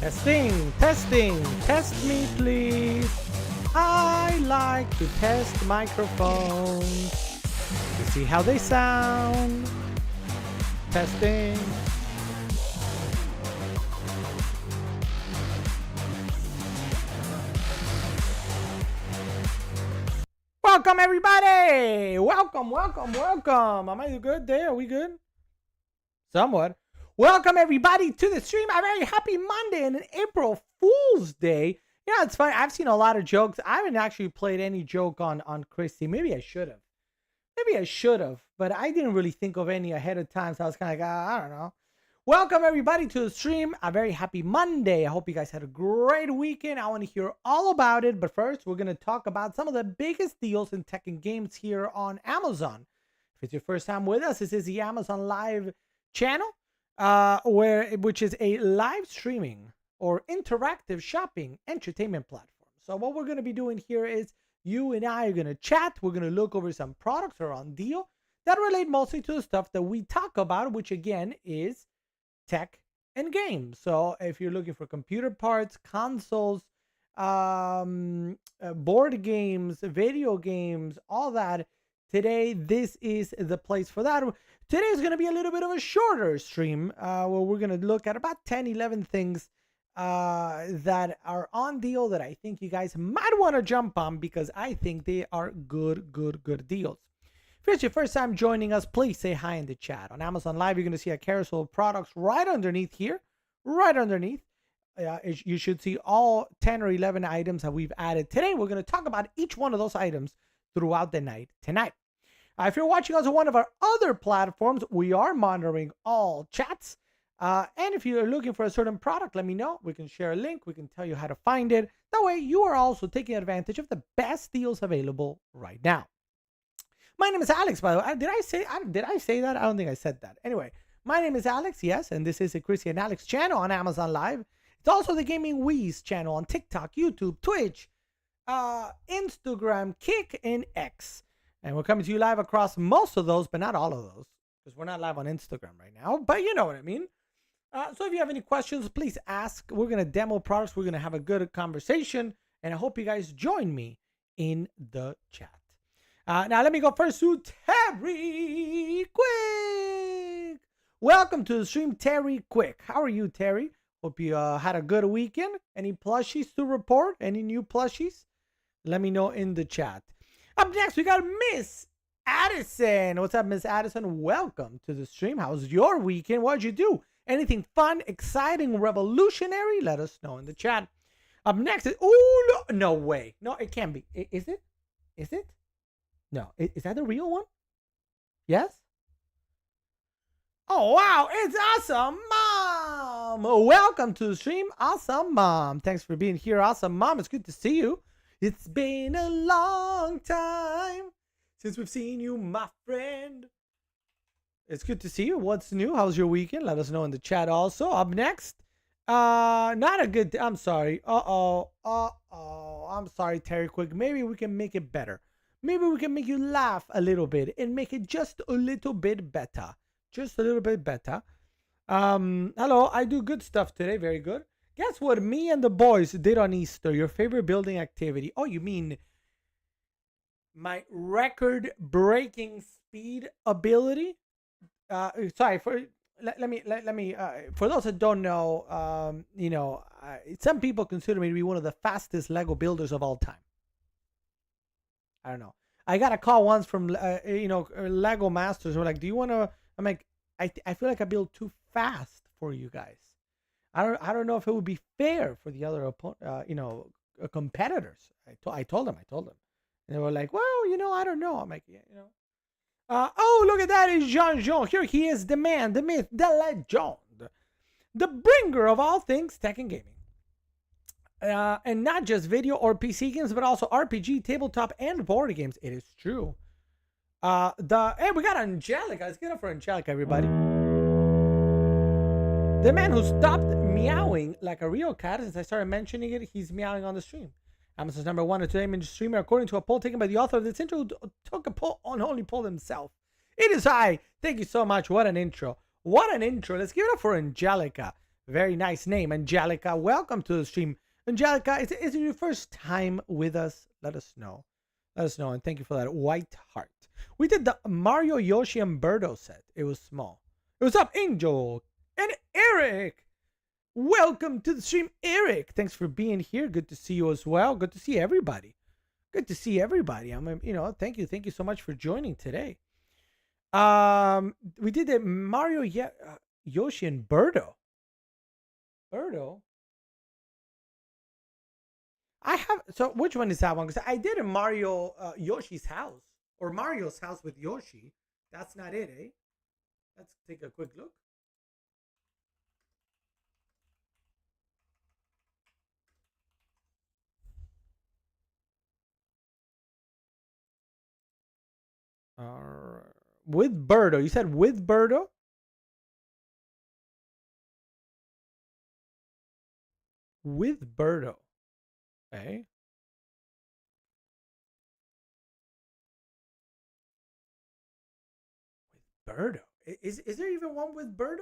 Testing, testing, test me please. I like to test microphones to see how they sound. Testing. Welcome everybody! Welcome. Am I good there? Are we good? Somewhat. Welcome everybody to the stream. A very happy Monday and an April Fool's Day. Yeah, it's funny. I've seen a lot of jokes. I haven't actually played any joke on Christy. Maybe I should have. But I didn't really think of any ahead of time. So I was kind of like, I don't know. Welcome everybody to the stream. A very happy Monday. I hope you guys had a great weekend. I want to hear all about it. But first, we're going to talk about some of the biggest deals in tech and games here on Amazon. If it's your first time with us, this is the Amazon Live channel. Which is a live streaming or interactive shopping entertainment platform. So what we're going to be doing here is you and I are going to chat. We're going to look over some products that are on deal that relate mostly to the stuff that we talk about, which again is tech and games. So if you're looking for computer parts, consoles, board games, video games, all that, today this is the place for that. Today is going to be a little bit of a shorter stream where we're going to look at about 10, 11 things that are on deal that I think you guys might want to jump on because I think they are good deals. If it's your first time joining us, please say hi in the chat. On Amazon Live, you're going to see a carousel of products right underneath here. Right underneath. You should see all 10 or 11 items that we've added. Today, we're going to talk about each one of those items throughout the night tonight. If you're watching us on one of our other platforms, we are monitoring all chats. And if you're looking for a certain product, let me know. We can share a link. We can tell you how to find it. That way, you are also taking advantage of the best deals available right now. My name is Alex, by the way. Did I say that? I don't think I said that. Anyway, my name is Alex, yes, and this is the Chrissy and Alex channel on Amazon Live. It's also the Gaming Wheeze channel on TikTok, YouTube, Twitch, Instagram, Kick, and X. And we're coming to you live across most of those, but not all of those, because we're not live on Instagram right now, but you know what I mean. So if you have any questions, please ask. We're going to demo products. We're going to have a good conversation, and I hope you guys join me in the chat. Now, let me go first to Terry Quick. Welcome to the stream, Terry Quick. How are you, Terry? Hope you had a good weekend. Any plushies to report? Any new plushies? Let me know in the chat. Up next, we got Miss Addison. What's up, Miss Addison? Welcome to the stream. How's your weekend? What'd you do? Anything fun, exciting, revolutionary? Let us know in the chat. Up next is, oh, no way. No, it can't be. Is it? Is it? No. Is that the real one? Yes? Oh, wow. It's Awesome Mom. Welcome to the stream, Awesome Mom. Thanks for being here, Awesome Mom. It's good to see you. It's been a long time since we've seen you, my friend. It's good to see you. What's new? How's your weekend? Let us know in the chat also. Up next, not a good, I'm sorry. I'm sorry, Terry Quick. Maybe we can make it better. Maybe we can make you laugh a little bit and make it just a little bit better. Just a little bit better. Hello, I do good stuff today. Very good. Guess what me and the boys did on Easter? Your favorite building activity. Oh, you mean my record-breaking speed ability? Sorry, let me for those that don't know, some people consider me to be one of the fastest Lego builders of all time. I don't know. I got a call once from Lego Masters who were like, "Do you want to?" I'm like, I feel like I build too fast for you guys. I don't know if it would be fair for the other competitors. I told them. And they were like, well, I don't know. I'm like, yeah, oh, look at that. It's Jean. Here he is, the man, the myth, the legend, the bringer of all things tech and gaming. And not just video or PC games, but also RPG, tabletop, and board games. It is true. Hey, we got Angelica. Let's get up for Angelica, everybody. The man who stopped meowing like a real cat since I started mentioning it, he's meowing on the stream. Amazon's #1 entertainment streamer, according to a poll taken by the author of this intro, who took a poll on only poll himself. It is I. Thank you so much. What an intro. What an intro. Let's give it up for Angelica. Very nice name, Angelica. Welcome to the stream. Angelica, is it your first time with us? Let us know. Let us know, and thank you for that white heart. We did the Mario, Yoshi, and Birdo set. It was small. It was up, Angel and Eric. Welcome to the stream, Eric. Thanks for being here. Good to see you as well. Good to see everybody. Good to see everybody. Thank you so much for joining today. We did the Mario, Yoshi, and Birdo. Birdo. I have. So which one is that one? Because I did a Mario, Yoshi's house, or Mario's house with Yoshi. That's not it, eh? Let's take a quick look. With Birdo. You said with Birdo? With Birdo. Okay. With Birdo. Is there even one with Birdo?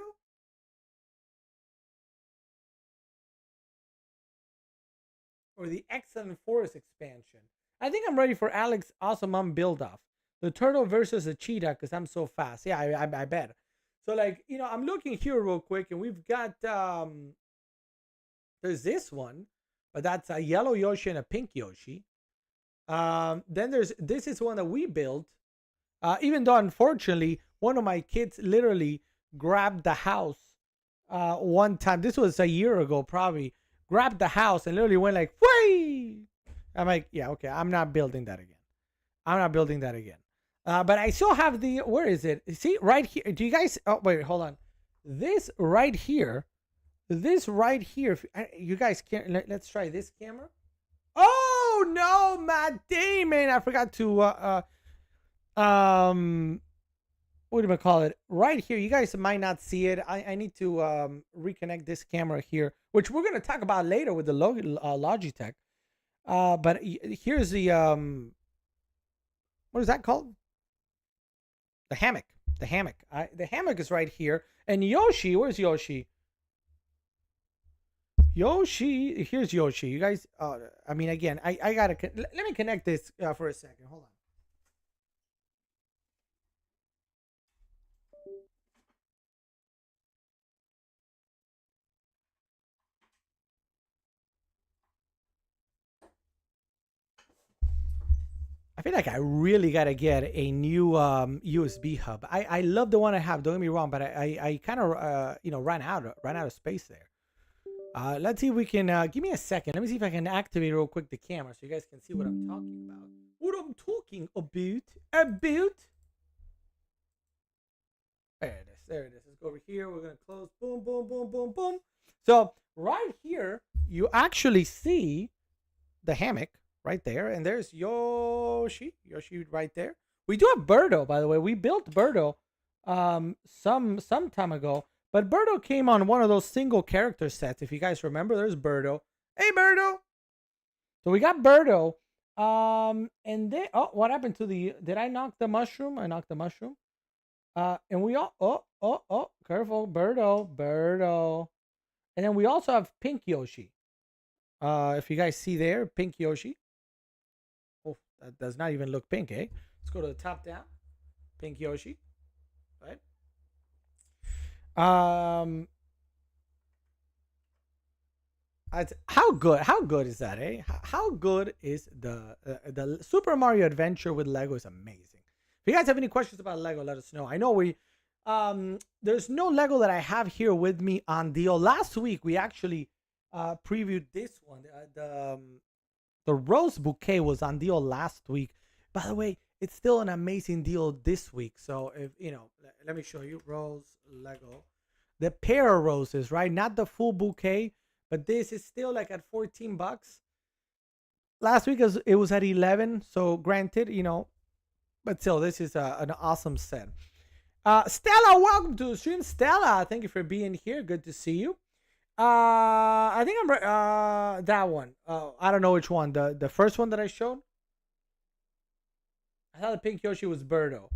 Or the Excellent Forest expansion? I think I'm ready for Alex Awesome Mom build off. The turtle versus the cheetah because I'm so fast. Yeah, I bet. So like, I'm looking here real quick and we've got there's this one, but that's a yellow Yoshi and a pink Yoshi. Then this is one that we built. Even though unfortunately one of my kids literally grabbed the house one time. This was a year ago, probably. Grabbed the house and literally went like, "Way!" I'm like, yeah, okay, I'm not building that again. I'm not building that again. But I still have the. Where is it? See, right here. Do you guys? Oh, wait, hold on. This right here. This right here. You guys can't. Let's try this camera. Oh no, Matt Damon! I forgot to. What do I call it? Right here. You guys might not see it. I need to reconnect this camera here, which we're gonna talk about later with the Logitech. But here's the what is that called? The hammock. The hammock. The hammock is right here. And Yoshi, where's Yoshi? Yoshi, here's Yoshi. You guys, again, I gotta let me connect this for a second. Hold on. I feel like I really gotta get a new USB hub. I love the one I have. Don't get me wrong, but I kind of ran out of space there. Let's see if we can. Give me a second. Let me see if I can activate real quick the camera so you guys can see what I'm talking about. What I'm talking about? About. There it is. There it is. Let's go over here. We're gonna close. Boom, boom, boom, boom, boom. So right here, you actually see the hammock right there, and there's Yoshi right there. We do have Birdo, by the way. We built Birdo some time ago, but Birdo came on one of those single character sets. If you guys remember, there's Birdo. Hey, Birdo. So we got Birdo. And then what happened to the? Did I knock the mushroom? I knocked the mushroom. And we all careful, Birdo. And then we also have Pink Yoshi. If you guys see there, Pink Yoshi. Oh, that does not even look pink, eh? Let's go to the top down. Pink Yoshi. Right? How good is that, eh? How good is the Super Mario Adventure with Lego is amazing. If you guys have any questions about Lego, let us know. I know there's no Lego that I have here with me on deal. Last week we actually previewed this one. The Rose Bouquet was on deal last week. By the way, it's still an amazing deal this week. So if let me show you Rose Lego, the pair of roses, right? Not the full bouquet, but this is still like at $14. Last week it was at 11. So granted, but still, this is an awesome set. Stella, welcome to the stream. Stella, thank you for being here. Good to see you. I think I'm that one. I don't know which one. The first one that I showed. I thought the pink Yoshi was Birdo.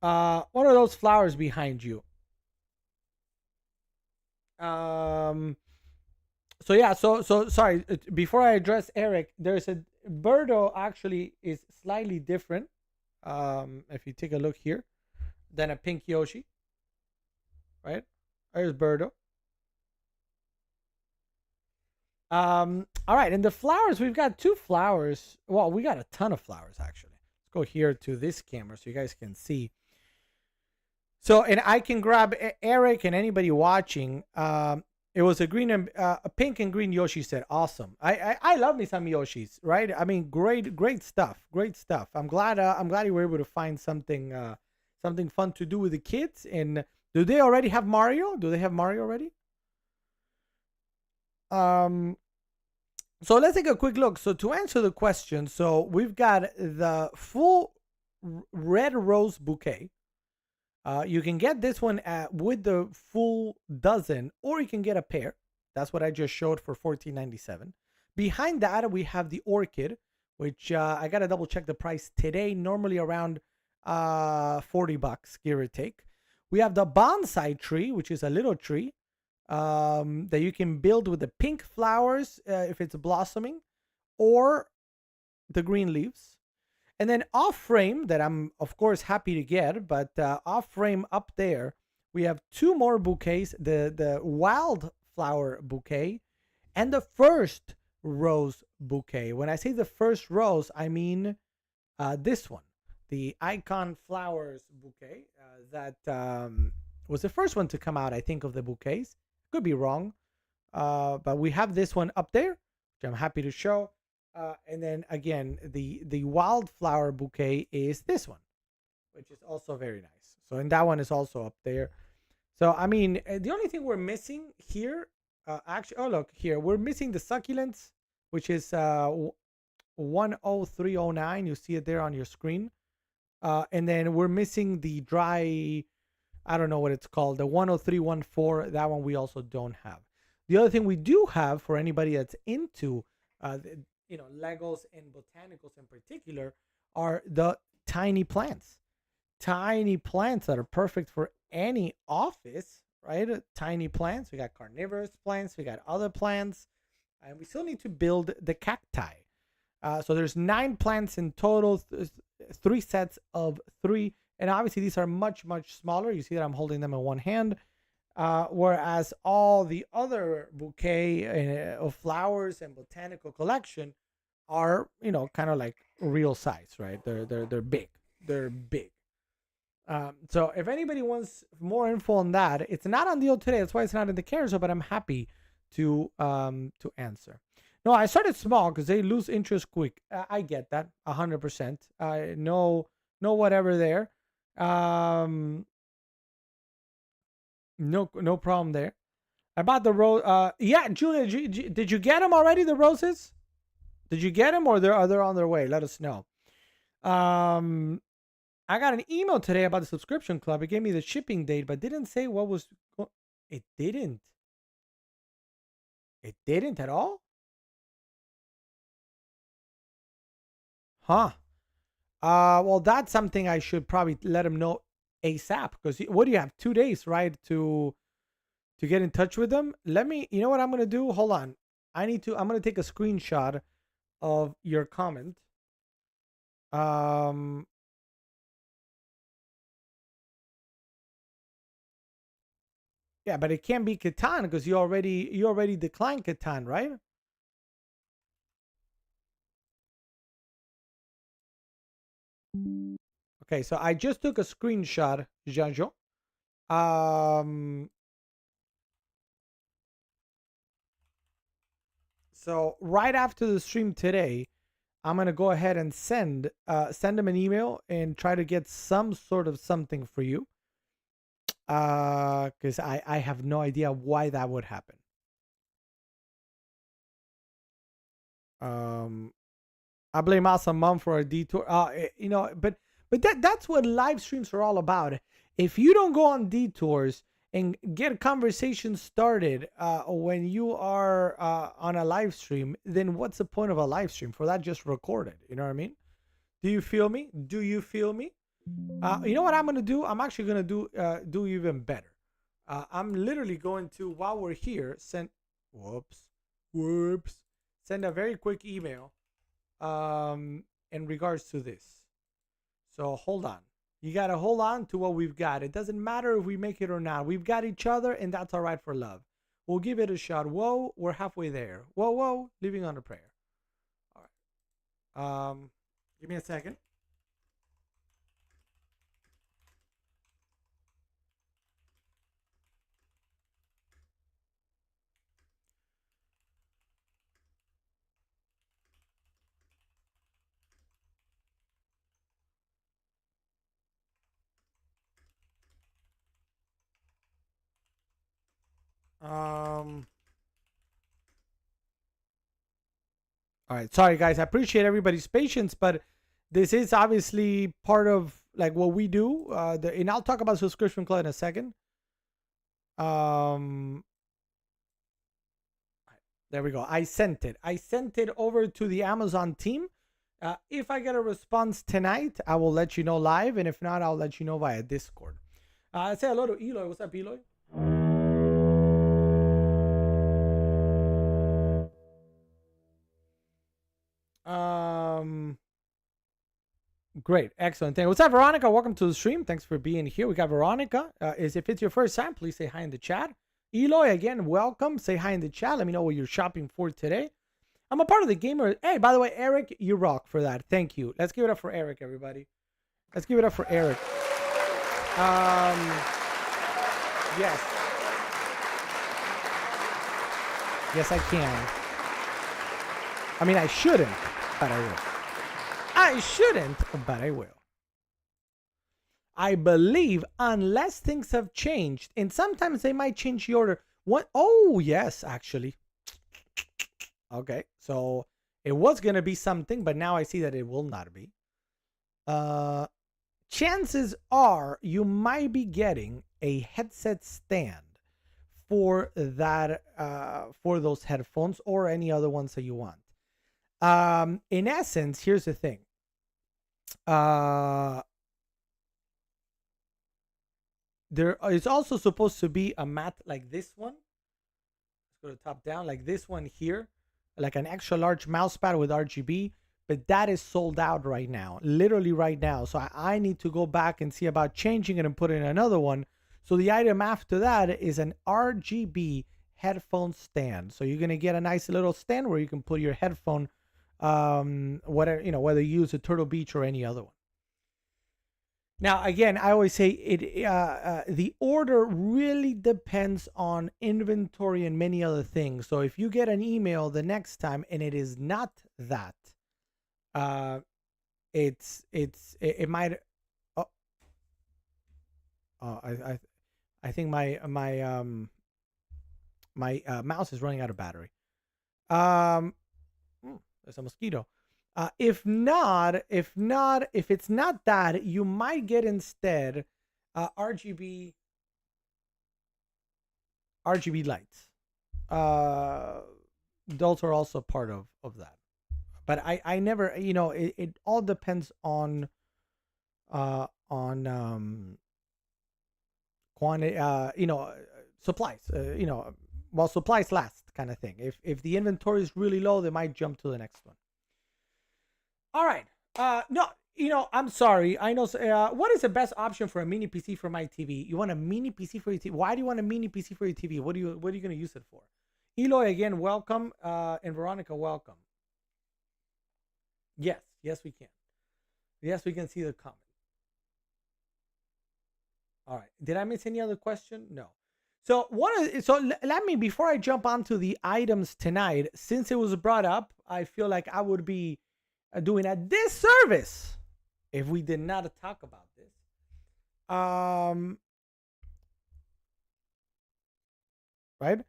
What are those flowers behind you? So yeah, so sorry. Before I address Eric, there's a Birdo actually is slightly different. If you take a look here, than a pink Yoshi, right? There's Birdo. All right, and the flowers, we've got two flowers. Well, we got a ton of flowers actually. Let's go here to this camera so you guys can see. So, and I can grab Eric and anybody watching. It was a green and a pink and green Yoshi set. Awesome. I love me some Yoshis, right? I mean, great stuff. Great stuff. I'm glad you were able to find something something fun to do with the kids. And do they already have Mario? Do they have Mario already? So let's take a quick look. So to answer the question, so we've got the full red rose bouquet. You can get this one with the full dozen, or you can get a pair. That's what I just showed for $14.97. Behind that, we have the orchid, which I gotta double check the price today. Normally around $40, give or take. We have the bonsai tree, which is a little tree that you can build with the pink flowers if it's blossoming, or the green leaves. And then off frame, that I'm of course happy to get, but off frame up there, we have two more bouquets: the wildflower bouquet and the first rose bouquet. When I say the first rose, I mean this one, the icon flowers bouquet that was the first one to come out, I think, of the bouquets. Could be wrong, but we have this one up there, which I'm happy to show. And then again, the wildflower bouquet is this one, which is also very nice. So, and that one is also up there. So, I mean, the only thing we're missing here, actually, oh look here, we're missing the succulents, which is 10309. You see it there on your screen. And then we're missing the dry, I don't know what it's called, the 10314. That one we also don't have. The other thing we do have for anybody that's into Legos and botanicals in particular, are the tiny plants. Tiny plants that are perfect for any office, right? Tiny plants. We got carnivorous plants, we got other plants, and we still need to build the cacti. So there's 9 plants in total, 3 sets of 3, and obviously these are much smaller. You see that I'm holding them in one hand. Whereas all the other bouquet of flowers and botanical collection are, kind of like real size, right? They're big. They're big. So if anybody wants more info on that, it's not on deal today. That's why it's not in the carousel, but I'm happy to answer. No, I started small because they lose interest quick. I get that 100%. No whatever there. No problem there. About the rose, yeah, Julia, did you get them already? The roses? Did you get them, or are they on their way? Let us know. I got an email today about the subscription club. It gave me the shipping date, but didn't say what was. It didn't. It didn't at all. Huh. Well, that's something I should probably let them know ASAP, because what do you have, 2 days, right, to get in touch with them? Let me, you know what I'm gonna do, hold on, I'm gonna take a screenshot of your comment. Yeah, but it can't be Catan because you already declined Catan, right? Okay, so I just took a screenshot, Janjo. So right after the stream today, I'm gonna go ahead and send them an email and try to get some sort of something for you. Because I have no idea why that would happen. I blame Awesome Mom for a detour. But that's what live streams are all about. If you don't go on detours and get a conversation started when you are on a live stream, then what's the point of a live stream? For that, just record it. You know what I mean? Do you feel me? Do you feel me? You know what I'm gonna do? I'm actually gonna do even better. I'm literally going to, while we're here, send send a very quick email in regards to this. So hold on. You got to hold on to what we've got. It doesn't matter if we make it or not. We've got each other, and that's all right for love. We'll give it a shot. Whoa, we're halfway there. Whoa, living on a prayer. All right. Give me a second. All right, sorry guys. I appreciate everybody's patience, but this is obviously part of like what we do. And I'll talk about subscription club in a second. There we go. I sent it. I sent it over to the Amazon team. If I get a response tonight, I will let you know live, and if not, I'll let you know via Discord. Say hello to Eloy. What's up, Eloy? Great, excellent. Thank you. What's up, Veronica? Welcome to the stream. Thanks for being here. We got Veronica. If it's your first time, please say hi in the chat. Eloy, again, welcome. Say hi in the chat. Let me know what you're shopping for today. I'm a part of the gamer. Hey, by the way, Eric, you rock for that. Thank you. Let's give it up for Eric, everybody. Let's give it up for Eric. Yes. Yes, I can. I mean, I shouldn't, but I will. I shouldn't, but I will. I believe unless things have changed, and sometimes they might change the order. What? Oh, yes, actually. Okay, so it was going to be something, but now I see that it will not be. Chances are you might be getting a headset stand for that, for those headphones or any other ones that you want. In essence, here's the thing. There is also supposed to be a mat like this one. Let's go to top down, like this one here, like an extra large mouse pad with RGB, but that is sold out right now, literally right now. So I need to go back and see about changing it and put in another one. So the item after that is an RGB headphone stand. So you're going to get a nice little stand where you can put your headphone, whatever, you know, whether you use a Turtle Beach or any other one. Now, again, I always say the order really depends on inventory and many other things. So if you get an email the next time and it is not that, it might. I think my mouse is running out of battery. There's a mosquito. If it's not that, you might get instead RGB lights. Those are also part of that. But I never, you know, it all depends on quantity, you know, supplies, you know, well, supplies last kind of thing. If the inventory is really low, they might jump to the next one. All right. No, you know, I'm sorry. I know. What is the best option for a mini PC for my TV? You want a mini PC for your TV? Why do you want a mini PC for your TV? What are you going to use it for? Eloy, again, welcome. And Veronica, welcome. Yes, we can. Yes, we can see the comment. All right. Did I miss any other question? No. So let me, before I jump onto the items tonight, since it was brought up, I feel like I would be doing a disservice if we did not talk about this. Right?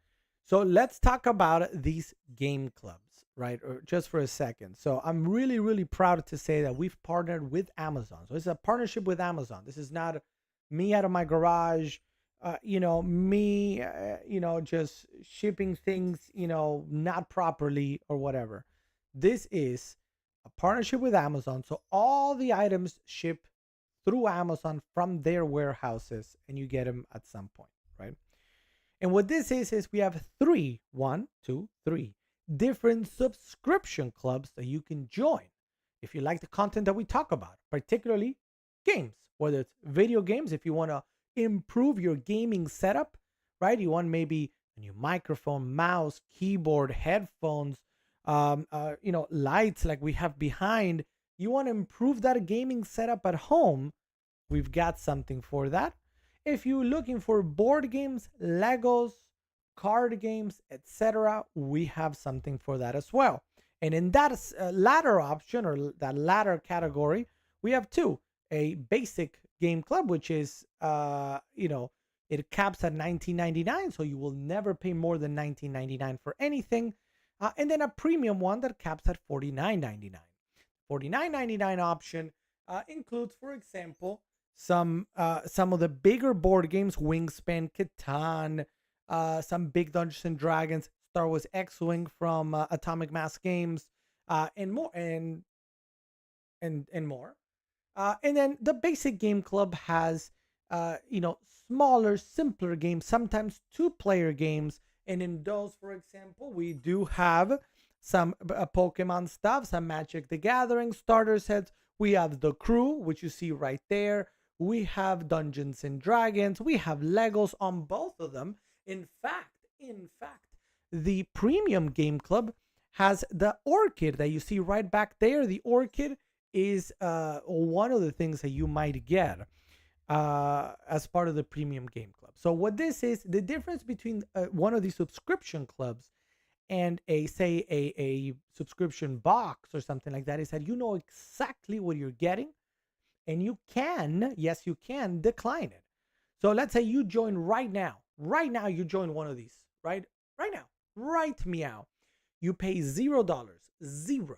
So let's talk about these game clubs, right? Or just for a second. So I'm really, really proud to say that we've partnered with Amazon. So it's a partnership with Amazon. This is not me out of my garage, you know, me, you know, just shipping things, you know, not properly or whatever. This is a partnership with Amazon. So all the items ship through Amazon from their warehouses and you get them at some point, right? And what this is we have three different subscription clubs that you can join if you like the content that we talk about, particularly games, whether it's video games, if you want to improve your gaming setup, right? You want maybe a new microphone, mouse, keyboard, headphones, lights like we have behind. You want to improve that gaming setup at home. We've got something for that. If you're looking for board games, Legos, card games, etc., we have something for that as well. And in that latter option or that latter category, we have two: a basic game club, which is, it caps at $19.99, so you will never pay more than $19.99 for anything. And then a premium one that caps at $49.99. $49.99 option includes, for example, some of the bigger board games: Wingspan, Catan, some big Dungeons and Dragons, Star Wars X-Wing from Atomic Mass Games, and more, and more. And then the basic game club has, smaller, simpler games, sometimes two-player games. And in those, for example, we do have some Pokemon stuff, some Magic the Gathering starter sets. We have The Crew, which you see right there. We have Dungeons and Dragons. We have Legos on both of them. In fact, the premium game club has the Orchid that you see right back there. The Orchid is one of the things that you might get as part of the premium game club. So what this is, the difference between one of these subscription clubs and a subscription box or something like that is that you know exactly what you're getting, and you can, yes, you can decline it. So let's say you join right now you join one of these, right now, right meow. You pay $0, zero.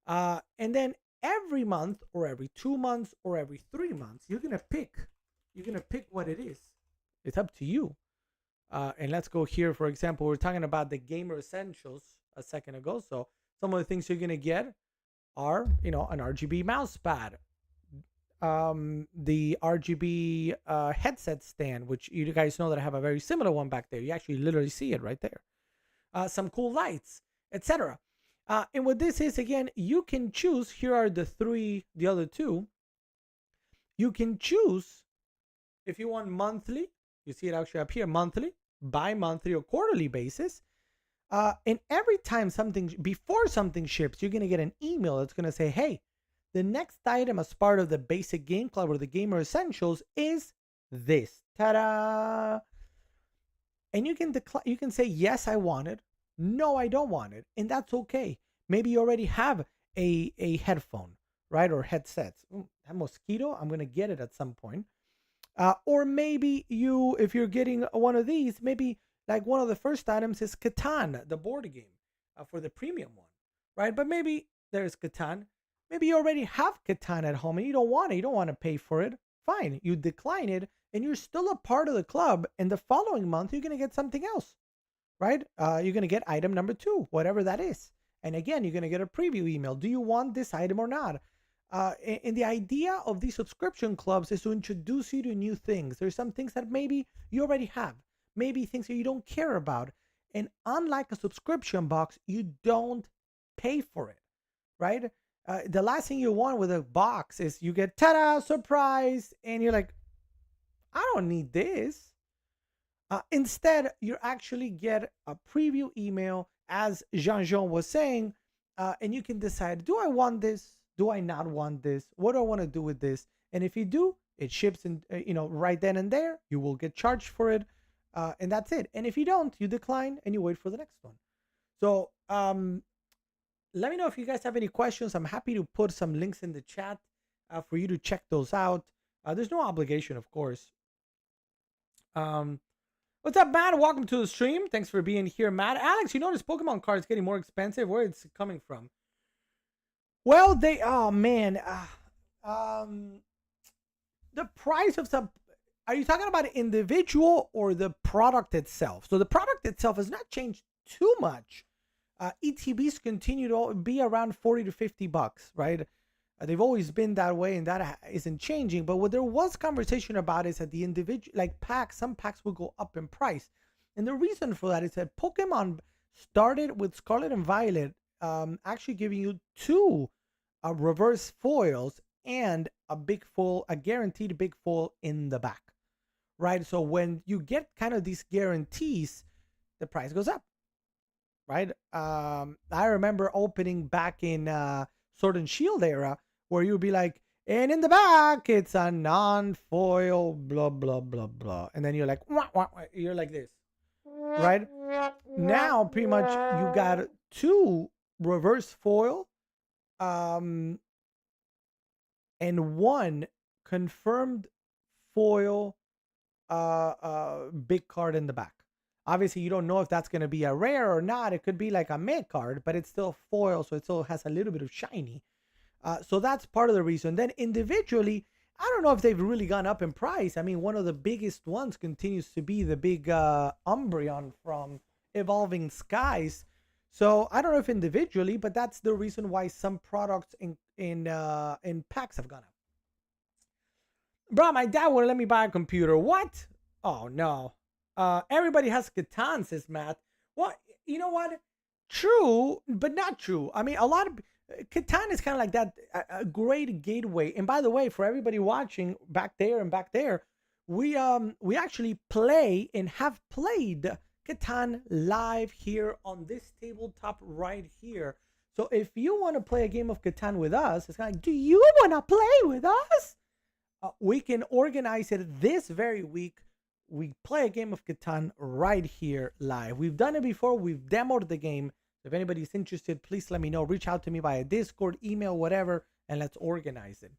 And then every month or every 2 months or every 3 months, you're going to pick what it is. It's up to you. And let's go here. For example, we're talking about the Gamer Essentials a second ago. So some of the things you're going to get are, an RGB mouse pad, the RGB headset stand, which you guys know that I have a very similar one back there. You actually literally see it right there. Some cool lights, etc. And what this is, again, you can choose. Here are the other two. You can choose if you want monthly. You see it actually up here, monthly, bi-monthly, or quarterly basis. And every time before something ships, you're going to get an email that's going to say, hey, the next item as part of the basic game club or the Gamer Essentials is this. Ta-da! And you can say, yes, I want it. No, I don't want it. And that's okay. Maybe you already have a headphone, right? Or headsets. That mosquito, I'm going to get it at some point. Or maybe if you're getting one of these, maybe like one of the first items is Catan, the board game, for the premium one, right? But maybe there's Catan. Maybe you already have Catan at home and you don't want it. You don't want to pay for it. Fine. You decline it and you're still a part of the club. And the following month, you're going to get something else, right? You're going to get item number 2, whatever that is. And again, you're going to get a preview email. Do you want this item or not? And the idea of these subscription clubs is to introduce you to new things. There's some things that maybe you already have, maybe things that you don't care about. And unlike a subscription box, you don't pay for it, right? The last thing you want with a box is you get, ta-da, surprise, and you're like, I don't need this. Instead, you actually get a preview email, as Jean-Jean was saying, and you can decide, do I want this? Do I not want this? What do I want to do with this? And if you do, it ships in, right then and there. You will get charged for it, and that's it. And if you don't, you decline and you wait for the next one. So let me know if you guys have any questions. I'm happy to put some links in the chat for you to check those out. There's no obligation, of course. What's up, Matt? Welcome to the stream. Thanks for being here, Matt. Alex, you notice Pokemon cards getting more expensive? Where it's coming from? Well, the price of some, are you talking about an individual or the product itself? So the product itself has not changed too much. ETBs continue to be around 40 to 50 bucks, right? They've always been that way, and that isn't changing. But what there was conversation about is that the individual, like packs, some packs will go up in price. And the reason for that is that Pokemon started with Scarlet and Violet, actually giving you two reverse foils and a big foil, a guaranteed big foil in the back, right? So when you get kind of these guarantees, the price goes up, right? I remember opening back in Sword and Shield era where you'd be like, and in the back, it's a non-foil, blah, blah, blah, blah. And then you're like, wah, wah, wah. You're like this, right? Now, pretty much, you got two reverse foil and one confirmed foil big card in the back. Obviously, you don't know if that's going to be a rare or not. It could be like a mid card, but it's still foil, so it still has a little bit of shiny. So that's part of the reason. Then individually, I don't know if they've really gone up in price. I mean, one of the biggest ones continues to be the big Umbreon from Evolving Skies. So I don't know if individually, but that's the reason why some products in packs have gone up. Bro, my dad wouldn't let me buy a computer. What? Oh no. Everybody has Catan, says Matt. Well, you know what? True, but not true. I mean, a lot of Catan is kind of like that, a great gateway. And by the way, for everybody watching back there and back there, we actually play and have played Catan live here on this tabletop right here. So if you want to play a game of Catan with us, it's kind of like, do you want to play with us? We can organize it this very week. We play a game of Catan right here live. We've done it before. We've demoed the game. If anybody's interested, please let me know. Reach out to me via Discord, email, whatever, and let's organize it.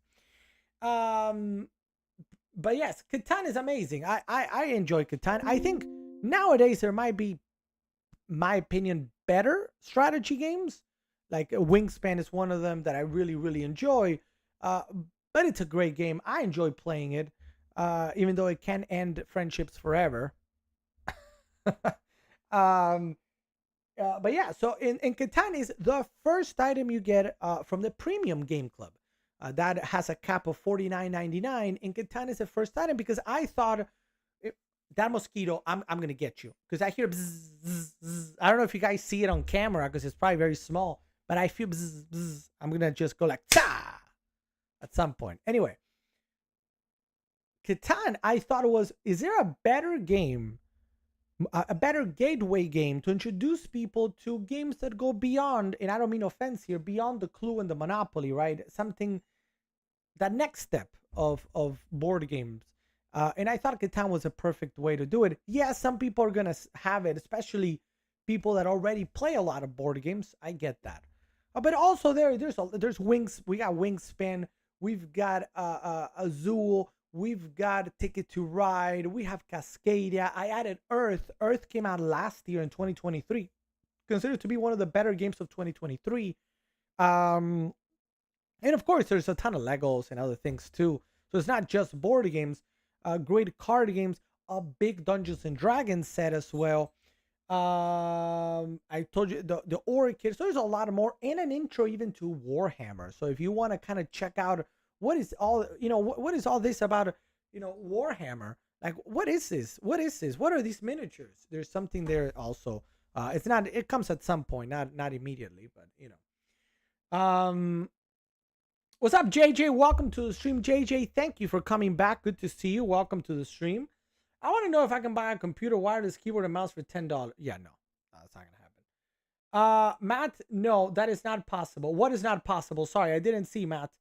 But yes, Catan is amazing. I enjoy Catan. I think nowadays there might be, my opinion, better strategy games. Like Wingspan is one of them that I really, really enjoy. But it's a great game. I enjoy playing it, even though it can end friendships forever. But yeah, so in Catan is the first item you get from the Premium Game Club. That has a cap of $49.99. In Catan is the first item because I thought that mosquito, I'm going to get you. Because I hear bzz, bzz, bzz. I don't know if you guys see it on camera because it's probably very small. But I feel bzz, bzz. I'm going to just go like, ta! At some point. Anyway, Catan, I thought it was, is there a better game, a better gateway game to introduce people to games that go beyond, and I don't mean offense here, beyond the Clue and the Monopoly, right? Something, that next step of board games. And I thought Catan was a perfect way to do it. Yeah, some people are going to have it, especially people that already play a lot of board games. I get that. But also there's Wings, we got Wingspan. We've got Azul. We've got Ticket to Ride. We have Cascadia. I added Earth. Earth came out last year in 2023. Considered to be one of the better games of 2023. And of course, there's a ton of Legos and other things too. So it's not just board games. Great card games. A big Dungeons and Dragons set as well. I told you the Orchid. So there's a lot more, and an intro even to Warhammer. So if you want to kind of check out what is all, what is all this about, Warhammer? Like, what is this? What is this? What are these miniatures? There's something there also. It's not, it comes at some point, not immediately, but what's up, JJ? Welcome to the stream, JJ. Thank you for coming back. Good to see you. Welcome to the stream. I want to know if I can buy a computer wireless keyboard and mouse for $10. Yeah, no, that's not gonna happen. Matt, no, that is not possible. What is not possible? Sorry, I didn't see, Matt.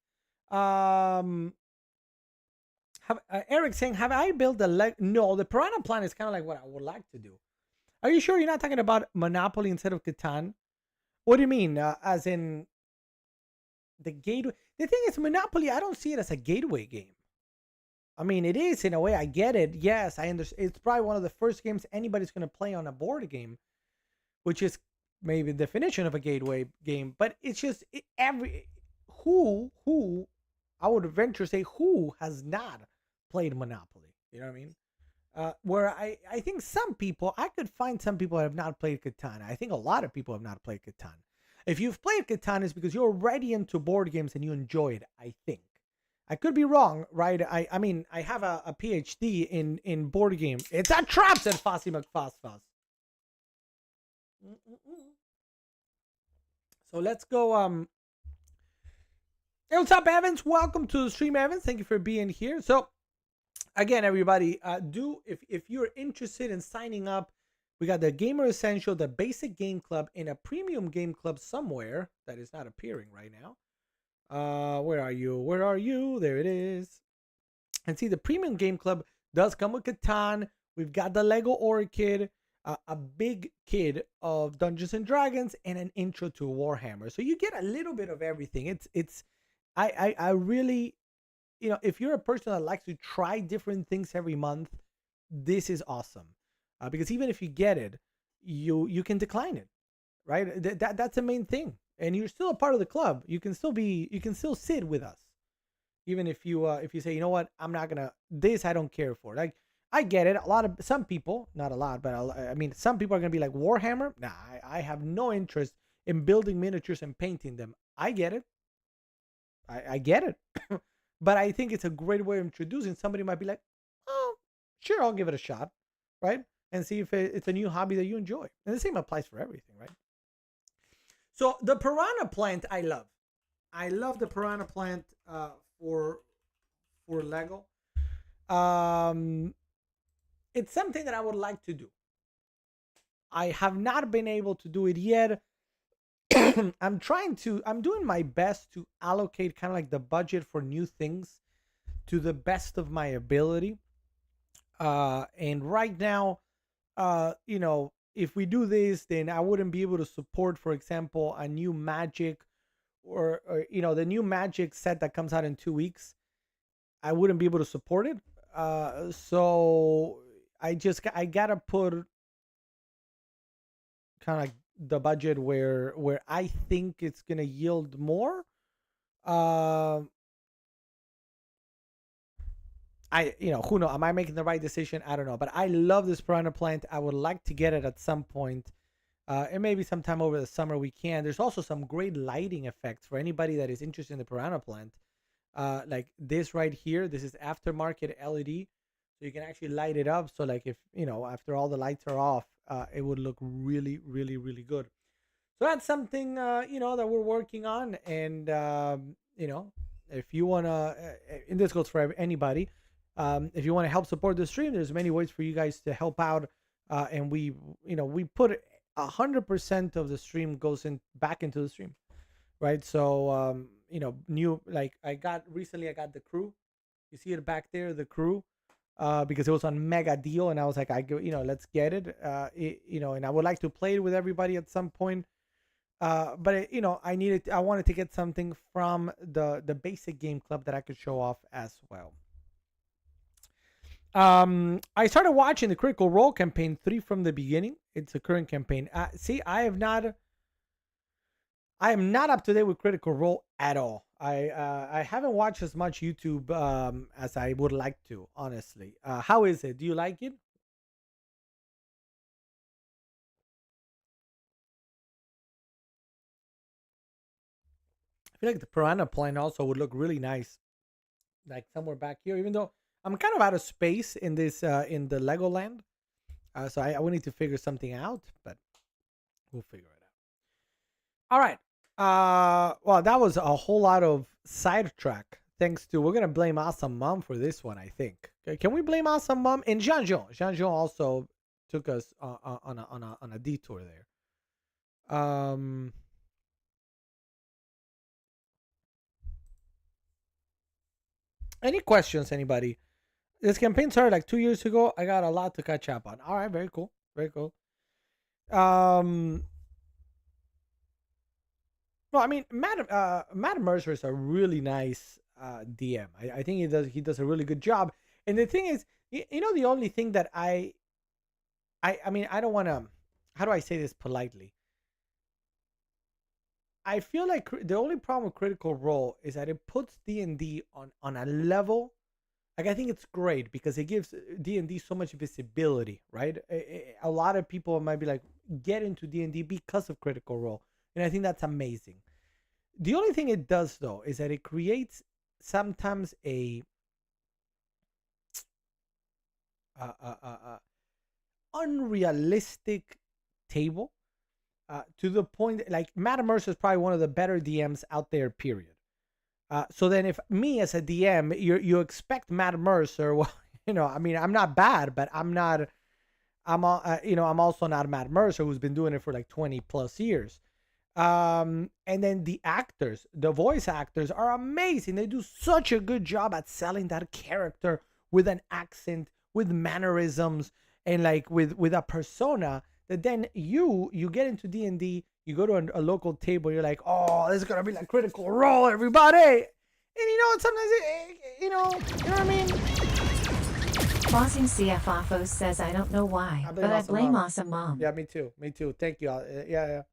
Eric saying, have I built the No, the Piranha Plant is kind of like what I would like to do. Are you sure you're not talking about Monopoly instead of Catan? What do you mean? As in the gateway? The thing is, Monopoly, I don't see it as a gateway game. I mean, it is in a way. I get it. Yes, I understand. It's probably one of the first games anybody's going to play on a board game, which is maybe the definition of a gateway game. But it's just who I would venture to say who has not played Monopoly. You know what I mean? Where I think some people, I could find some people that have not played Catan. I think a lot of people have not played Catan. If you've played Catan, it's because you're already into board games and you enjoy it. I think I could be wrong, right? I mean, I have a PhD in board game. It's a trap, said Fossy McFossfoss. So let's go. Hey, what's up, Evans? Welcome to the stream, Evans. Thank you for being here. So again, everybody, if you're interested in signing up, we got the Gamer Essential, the Basic Game Club, and a Premium Game Club somewhere that is not appearing right now. Where are you? Where are you? There it is. And see, the Premium Game Club does come with Catan. We've got the Lego Orchid, a big kid of Dungeons and Dragons, and an intro to Warhammer. So you get a little bit of everything. I really, if you're a person that likes to try different things every month, this is awesome. Because even if you get it, you can decline it, right? That's the main thing. And you're still a part of the club. You can still sit with us, even if you say, you know what, I'm not gonna this. I don't care for. Like, I get it. Some people, not a lot, but I mean, some people are gonna be like, Warhammer. Nah, I have no interest in building miniatures and painting them. I get it. I get it. But I think it's a great way of introducing. Somebody might be like, oh, sure, I'll give it a shot, right? And see if it's a new hobby that you enjoy. And the same applies for everything, right? So the piranha plant, I love. I love the piranha plant for Lego. It's something that I would like to do. I have not been able to do it yet. I'm doing my best to allocate kind of like the budget for new things to the best of my ability. And right now, if we do this, then I wouldn't be able to support, for example, a new Magic or the new Magic set that comes out in 2 weeks. I wouldn't be able to support it. So I gotta put kind of like the budget where I think it's gonna yield more. Who knows? Am I making the right decision? I don't know. But I love this piranha plant. I would like to get it at some point. And maybe sometime over the summer we can. There's also some great lighting effects for anybody that is interested in the piranha plant. Like this right here, this is aftermarket LED. So you can actually light it up. So like if, after all the lights are off, it would look really, really, really good. So that's something, that we're working on. And, if you want to, and this goes for anybody, if you want to help support the stream, there's many ways for you guys to help out. And we put 100% of the stream goes back into the stream, right? So, I got the crew. You see it back there, the crew, because it was on mega deal, and I was like, let's get it. And I would like to play it with everybody at some point. But I wanted to get something from the basic game club that I could show off as well. I started watching the Critical Role campaign 3 from the beginning. It's a current campaign. See, I am not up to date with Critical Role at all. I haven't watched as much YouTube as I would like to, honestly. How is it? Do you like it? I feel like the piranha plant also would look really nice, like somewhere back here. Even though I'm kind of out of space in this in the Legoland, so I will need to figure something out, but we'll figure it out. All right. Well, that was a whole lot of sidetrack. Thanks to, we're gonna blame Awesome Mom for this one, I think. Okay, can we blame Awesome Mom? And Jean-Jean. Jean-Jean also took us on a detour there. Any questions, anybody? This campaign started like 2 years ago. I got a lot to catch up on. All right, very cool. Very cool. Well, I mean, Matt Mercer is a really nice DM. I think he does a really good job. And the thing is, the only thing that I mean, I don't want to. How do I say this politely? I feel like the only problem with Critical Role is that it puts D&D on a level. Like, I think it's great because it gives D&D so much visibility, right? A lot of people might be like, get into D&D because of Critical Role. And I think that's amazing. The only thing it does, though, is that it creates sometimes a uh, uh, uh, uh, unrealistic table, to the point like Matt Mercer is probably one of the better DMs out there. Period. So then, if me as a DM, you expect Matt Mercer, well, I mean, I'm not bad, but I'm not. I'm also not Matt Mercer, who's been doing it for like 20 plus years. And then the actors, the voice actors are amazing. They do such a good job at selling that character with an accent, with mannerisms, and like with a persona that then you get into D&D, you go to a local table, you're like, oh, this is gonna be like Critical Role, everybody. And sometimes you know what I mean? Bossing CF says, I don't know why, but I blame Awesome Mom. Yeah, me too. Me too. Thank you. Yeah.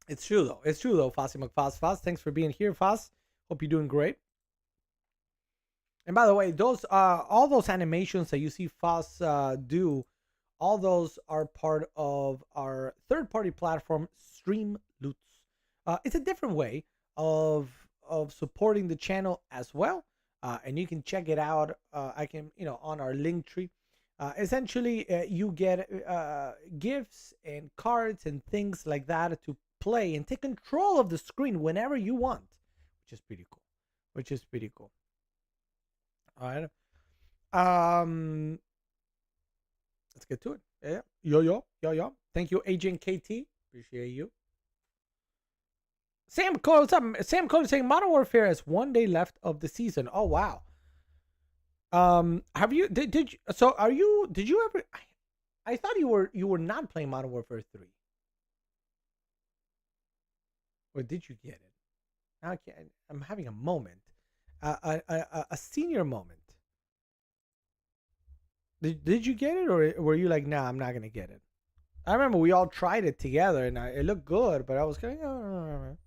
It's true though. It's true though, Fossy McFoss. Foss, thanks for being here, Foss. Hope you're doing great. And by the way, those all those animations that you see Foss do, all those are part of our third-party platform, Streamloots. It's a different way of supporting the channel as well, and you can check it out. I can on our link tree. Essentially, you get gifts and cards and things like that to play and take control of the screen whenever you want, which is pretty cool. Which is pretty cool. All right. Let's get to it. Yeah. Yo. Thank you, Agent KT. Appreciate you. Sam Cole, what's up? Sam Cole is saying Modern Warfare has 1 day left of the season. Oh wow. Have you did you, so are you did you ever? I thought you were not playing Modern Warfare 3. Or did you get it? Now I'm having a moment, a senior moment. Did you get it, or were you like, nah, I'm not gonna get it? I remember we all tried it together, and it looked good, but I was kind of,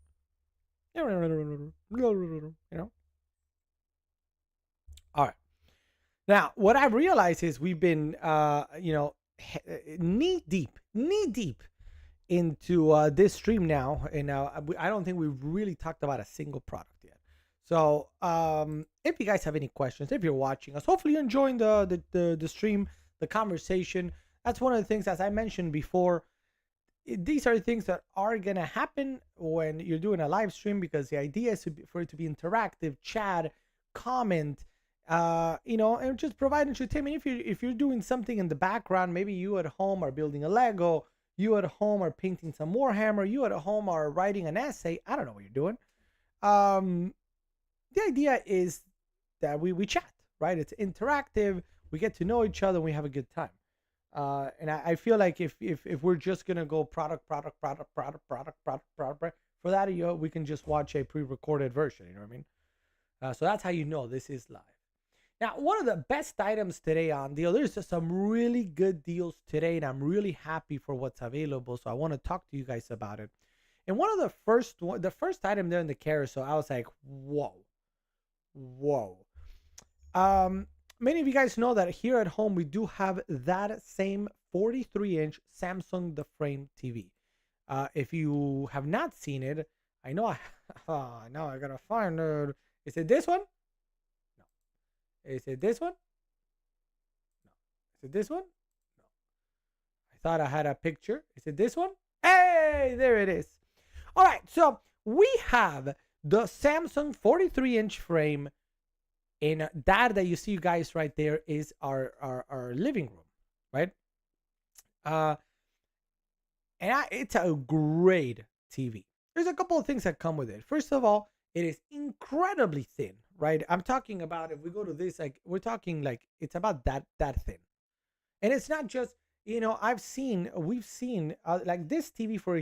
All right. Now, what I've realized is we've been, knee deep into this stream now, and I don't think we've really talked about a single product yet. So, if you guys have any questions, if you're watching us, hopefully you're enjoying the stream, the conversation. That's one of the things, as I mentioned before. These are things that are gonna happen when you're doing a live stream, because the idea is for it to be interactive, chat, comment, and just provide entertainment. If you're doing something in the background, maybe you at home are building a Lego, you at home are painting some Warhammer, you at home are writing an essay. I don't know what you're doing. The idea is that we chat, right? It's interactive. We get to know each other. And we have a good time. And I feel like if we're just gonna go product, for that, we can just watch a pre-recorded version. You know what I mean? So that's how you know this is live. Now, one of the best items today on deal. There's just some really good deals today, and I'm really happy for what's available. So I want to talk to you guys about it. And one of the first item there in the carousel, I was like, whoa. Many of you guys know that here at home we do have that same 43-inch Samsung The Frame TV. If you have not seen it, I know now I gotta find it. Is it this one? No. Is it this one? No. Is it this one? No. I thought I had a picture. Is it this one? Hey, there it is. All right, so we have the Samsung 43-inch frame. And that you see, you guys, right there is our living room, right? It's a great TV. There's a couple of things that come with it. First of all, it is incredibly thin, right? I'm talking about, if we go to this, like we're talking like it's about that thin. And it's not just, we've seen like this TV, for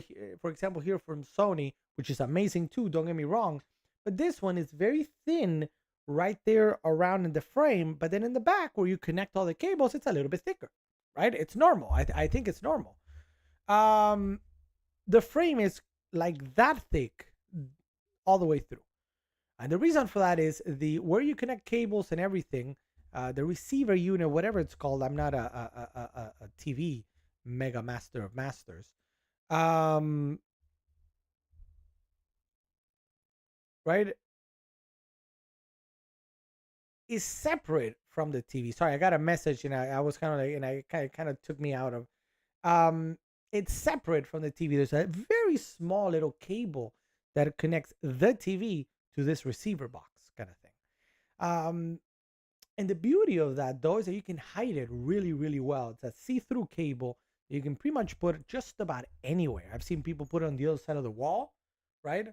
example, here from Sony, which is amazing too, don't get me wrong, but this one is very thin right there around in the frame, but then in the back where you connect all the cables, it's a little bit thicker, right? It's normal. I think it's normal. The frame is like that thick all the way through, and the reason for that is where you connect cables and everything, the receiver unit, whatever it's called. I'm not a TV mega master of masters. right, is separate from the TV. Sorry, I got a message and I was kind of like, and I kind of took me out of. Um, it's separate from the TV. There's a very small little cable that connects the TV to this receiver box kind of thing. Um, and the beauty of that though is that you can hide it really, really well. It's a see-through cable. You can pretty much put it just about anywhere. I've seen people put it on the other side of the wall, right?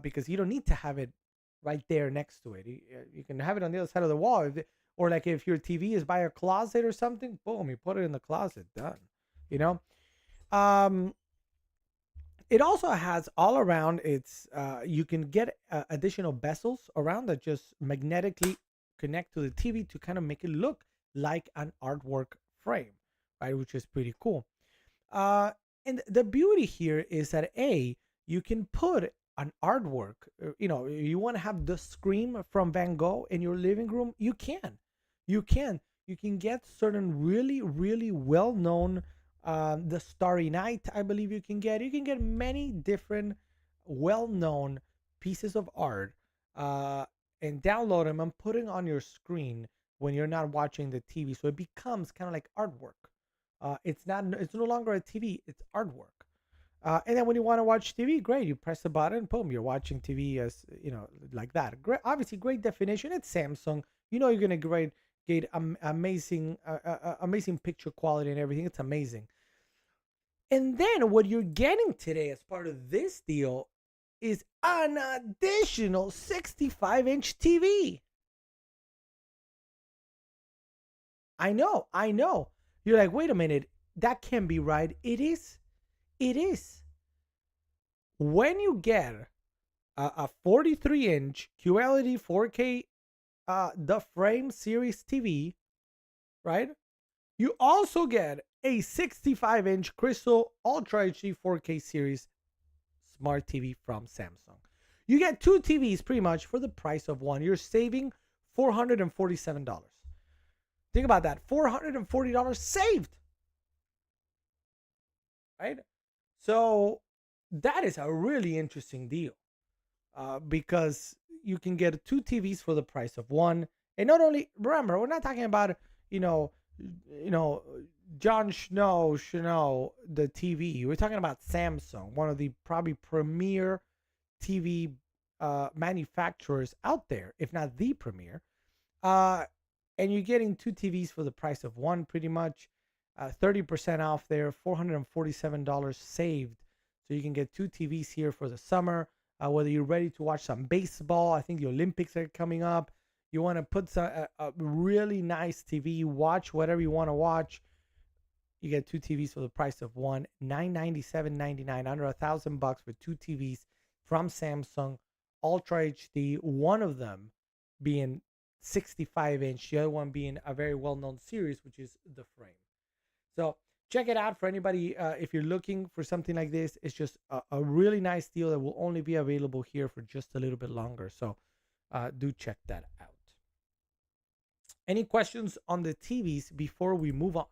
Because you don't need to have it right there next to it. You can have it on the other side of the wall, or like if your TV is by a closet or something, boom, you put it in the closet, done. You know, um, it also has all around. It's you can get additional bezels around that just magnetically connect to the TV to kind of make it look like an artwork frame, right? Which is pretty cool. Uh, and the beauty here is that you can put an artwork. You want to have the Scream from Van Gogh in your living room. You can get certain really, really well known. The Starry Night, I believe you can get. You can get many different well known pieces of art and download them and put it on your screen when you're not watching the TV. So it becomes kind of like artwork. It's not. It's no longer a TV. It's artwork. And then when you want to watch TV, great. You press the button, boom, you're watching TV as like that. Great, obviously, great definition. It's Samsung. You're gonna get amazing, amazing picture quality and everything. It's amazing. And then what you're getting today as part of this deal is an additional 65-inch TV. I know. You're like, wait a minute, that can't be right. It is. It is. When you get a 43-inch QLED 4K the frame series TV, right? You also get a 65-inch Crystal Ultra HD 4K series smart TV from Samsung. You get two TVs pretty much for the price of one. You're saving $447. Think about that. $440 saved. Right? So that is a really interesting deal because you can get two TVs for the price of one. And not only, remember, we're not talking about, John Snow, the TV. We're talking about Samsung, one of the probably premier TV manufacturers out there, if not the premier. And you're getting two TVs for the price of one, pretty much. 30% off there, $447 saved. So you can get two TVs here for the summer. Whether you're ready to watch some baseball, I think the Olympics are coming up. You want to put a really nice TV, watch whatever you want to watch. You get two TVs for the price of one, $997.99, under $1,000 for two TVs from Samsung, Ultra HD. One of them being 65-inch, the other one being a very well-known series, which is the Frame. So check it out for anybody if you're looking for something like this. It's just a really nice deal that will only be available here for just a little bit longer. So do check that out. Any questions on the TVs before we move on?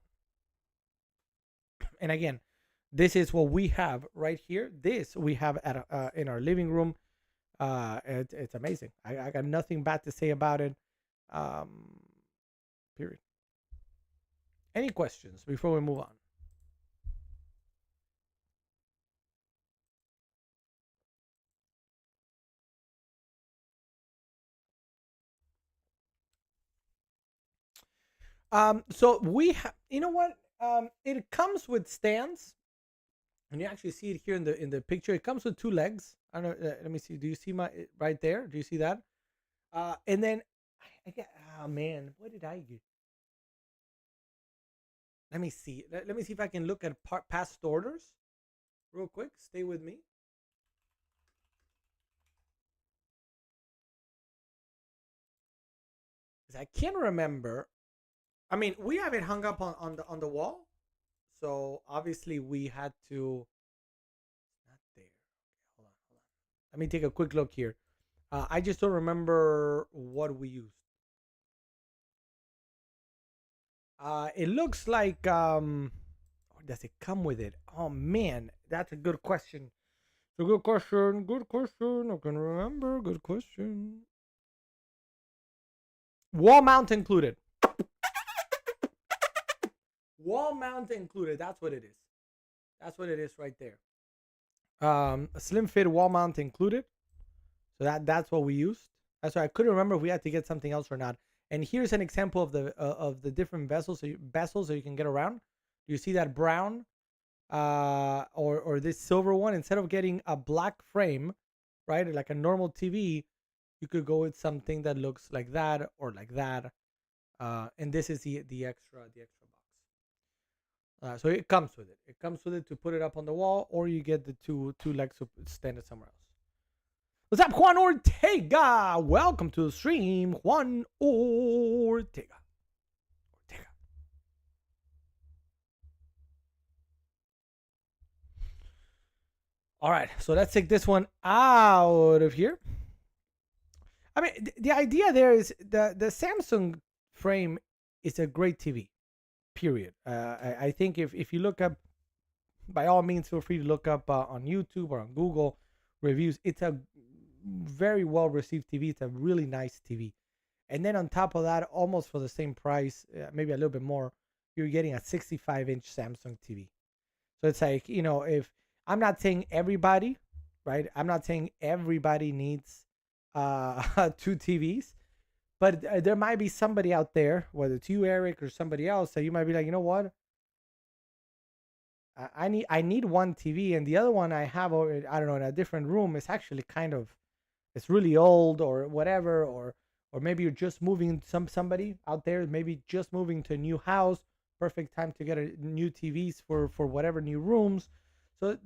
And again, this is what we have right here. This we have at in our living room. It's amazing. I got nothing bad to say about it. Period. Any questions before we move on? So we have, you know what? It comes with stands, and you actually see it here in the picture. It comes with two legs. I don't know. Let me see. Do you see my right there? Do you see that? And then I get. Oh man, what did I get? Let me see. Let me see if I can look at past orders real quick. Stay with me. I can't remember. I mean, we have it hung up on the wall, so obviously we had to. Not there. Okay, hold on. Let me take a quick look here. I just don't remember what we used. It looks like. Or does it come with it? Oh man, that's a good question. a good question. Good question. I can remember. Good question. Wall mount included. Wall mount included. That's what it is. That's what it is right there. A slim fit wall mount included. So that's what we used. That's why I couldn't remember if we had to get something else or not. And here's an example of the different vessels that you can get around. You see that brown or this silver one. Instead of getting a black frame, right, like a normal TV, you could go with something that looks like that or like that. And this is the extra box. So it comes with it. It comes with it to put it up on the wall, or you get the two legs to stand it somewhere else. What's up, Juan Ortega? Welcome to the stream, Juan Ortega. All right, so let's take this one out of here. I mean, the idea there is the Samsung frame is a great TV, period. I think if you look up, by all means, feel free to look up on YouTube or on Google reviews. It's a very well received TV. It's a really nice TV. And then on top of that, almost for the same price, maybe a little bit more, you're getting a 65-inch Samsung TV. So it's like, if I'm not saying everybody, right? I'm not saying everybody needs two TVs, but there might be somebody out there, whether it's you, Eric, or somebody else, that you might be like, you know what? I need one TV, and the other one I have, I don't know, in a different room, is actually it's really old or whatever, or maybe you're just moving, somebody out there maybe just moving to a new house, perfect time to get a new TVs for whatever new rooms. So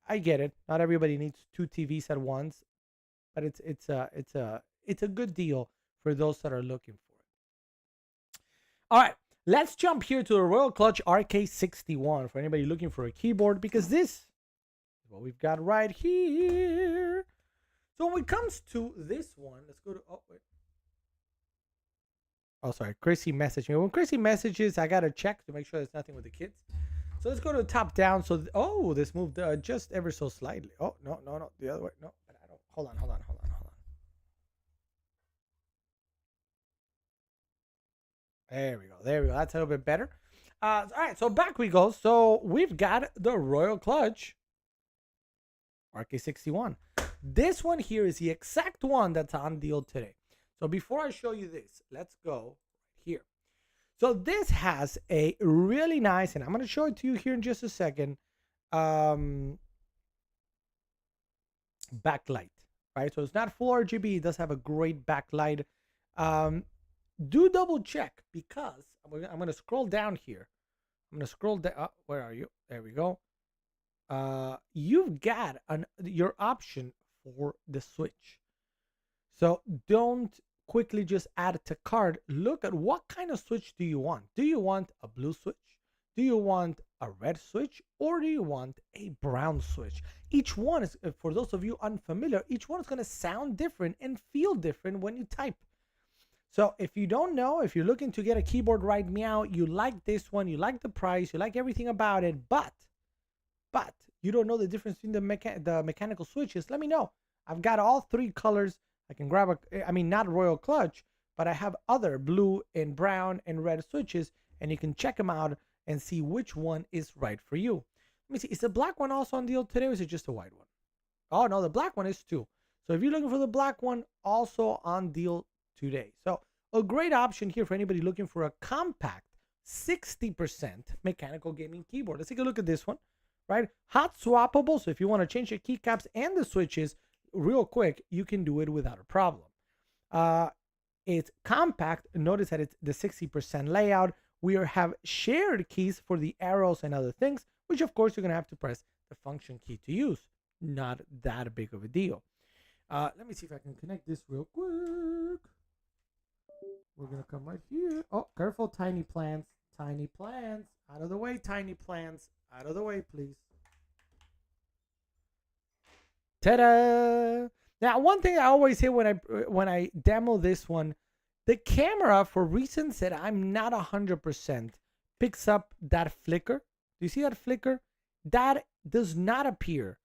I get it. Not everybody needs two TVs at once, but it's a good deal for those that are looking for it. All right, let's jump here to the Royal Clutch RK61 for anybody looking for a keyboard, because this is what we've got right here. So when it comes to this one, let's go to sorry, Chrissy messaged me. When Chrissy messages, I gotta check to make sure there's nothing with the kids. So let's go to the top down. So this moved just ever so slightly. Oh no, the other way. No, but I don't. Hold on. There we go. That's a little bit better. All right, so back we go. So we've got the Royal Clutch RK61. This one here is the exact one that's on deal today. So before I show you this, let's go here. So this has a really nice, and I'm going to show it to you here in just a second, backlight, right? So it's not full RGB. It does have a great backlight. Do double check, because I'm going to scroll down here. I'm going to scroll down. Where are you? There we go. You've got your option for the switch. So don't quickly just add it to cart. Look at what kind of switch do you want. Do you want a blue switch? Do you want a red switch? Or do you want a brown switch? Each one is, for those of you unfamiliar, each one is going to sound different and feel different when you type. So if you don't know, if you're looking to get a keyboard right meow, you like this one, you like the price, you like everything about it, but you don't know the difference between the mechanical switches, let me know. I've got all three colors. I can grab not Royal Clutch, but I have other blue and brown and red switches, and you can check them out and see which one is right for you. Let me see, is the black one also on deal today, or is it just a white one? Oh no, the black one is too. So if you're looking for the black one, also on deal today. So a great option here for anybody looking for a compact 60% mechanical gaming keyboard. Let's take a look at this one, right? Hot swappable. So if you want to change your keycaps and the switches real quick, you can do it without a problem. It's compact. Notice that it's the 60% layout. We have shared keys for the arrows and other things, which of course you're going to have to press the function key to use. Not that big of a deal. Let me see if I can connect this real quick. We're going to come right here. Oh, careful, tiny plants. Tiny plants. Out of the way, tiny plants. Out of the way, please. Ta-da! Now, one thing I always say when I demo this one, the camera, for reasons that I'm not 100%, picks up that flicker. Do you see that flicker? That does not appear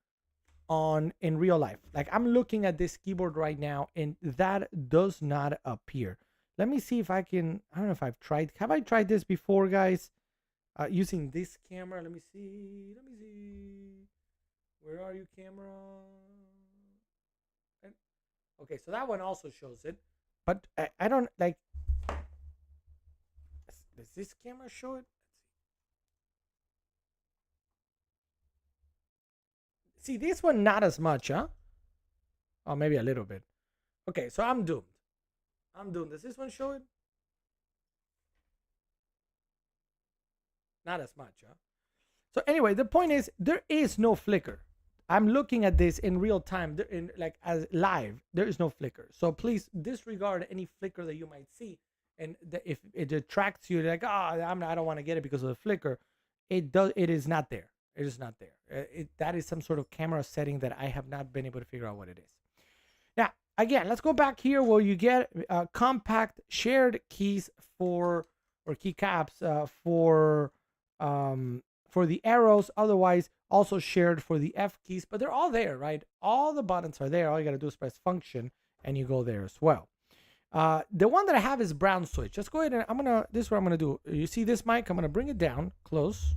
in real life. Like I'm looking at this keyboard right now and that does not appear. Let me see if I can. I don't know if I've tried. Have I tried this before, guys? Using this camera. Let me see. Let me see. Where are you, camera? Okay, so that one also shows it, but I don't like. Does this camera show it? See, this one not as much, huh? Oh, maybe a little bit. Okay, so I'm doomed. I'm doomed. Does this one show it? Not as much, huh? So anyway, the point is there is no flicker. I'm looking at this in real time, in like as live. There is no flicker. So please disregard any flicker that you might see. And if it detracts you, like, I don't want to get it because of the flicker. It does. It is not there. It is not there. That is some sort of camera setting that I have not been able to figure out what it is. Now, again, let's go back here where you get compact shared keys or keycaps for the arrows. Otherwise, also shared for the F keys. But they're all there, right? All the buttons are there. All you got to do is press function, and you go there as well. The one that I have is brown switch. Let's go ahead and this is what I'm gonna do. You see this mic? I'm gonna bring it down close.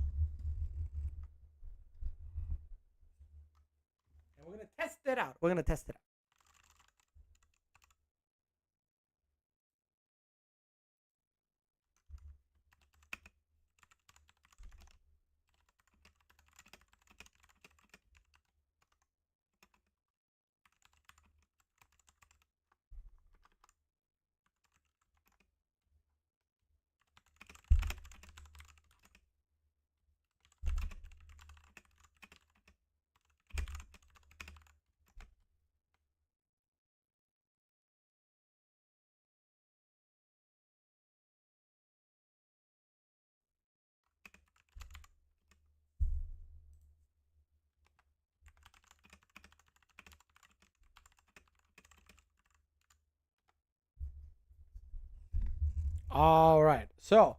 And we're gonna test it out. We're gonna test it out. All right. So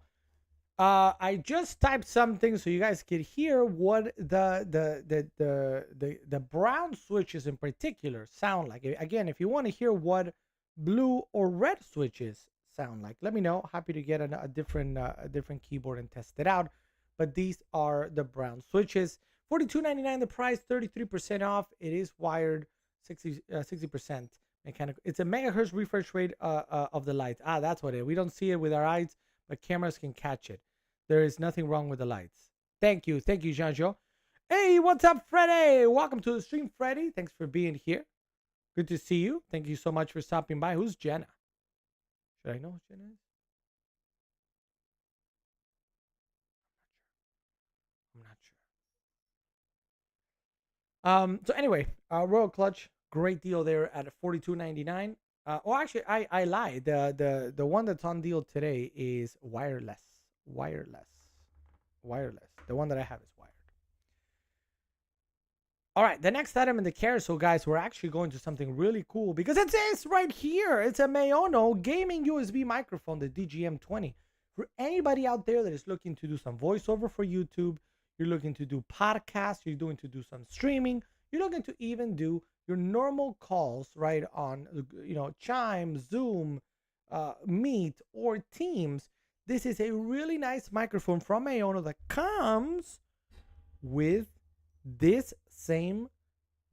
I just typed something so you guys could hear what the brown switches in particular sound like. Again, if you want to hear what blue or red switches sound like, let me know. Happy to get a different keyboard and test it out. But these are the brown switches. $42.99 the price, 33% off. It is wired, 60% mechanical. It's a megahertz refresh rate of the lights. That's what it is. We don't see it with our eyes, but cameras can catch it. There is nothing wrong with the lights. Thank you, Janjo. Hey, what's up, Freddy? Welcome to the stream, Freddy. Thanks for being here. Good to see you. Thank you so much for stopping by. Who's Jenna? Should I know who Jenna is? I'm not sure. So anyway, Royal Clutch. Great deal there at $42.99. Well, actually, I lied. The one that's on deal today is wireless. The one that I have is wired. All right, the next item in the carousel, guys, we're actually going to something really cool because it says right here, it's a Maono gaming USB microphone, the DGM20. For anybody out there that is looking to do some voiceover for YouTube, you're looking to do podcasts, you're doing to do some streaming, you're looking to even do your normal calls, right, on, Chime, Zoom, Meet, or Teams. This is a really nice microphone from Maono that comes with this same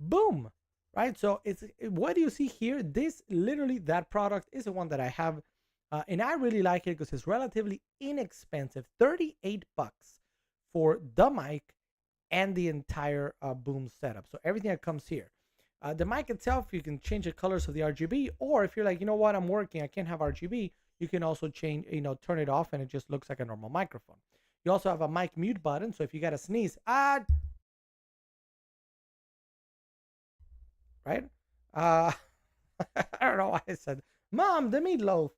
boom, right? So what do you see here? That product is the one that I have, and I really like it because it's relatively inexpensive, $38 for the mic and the entire boom setup. So everything that comes here. The mic itself, you can change the colors of the RGB, or if you're like, you know what, I'm working, I can't have RGB, you can also change, turn it off and it just looks like a normal microphone. You also have a mic mute button, so if you got to sneeze, right? I don't know why I said, Mom, the meatloaf.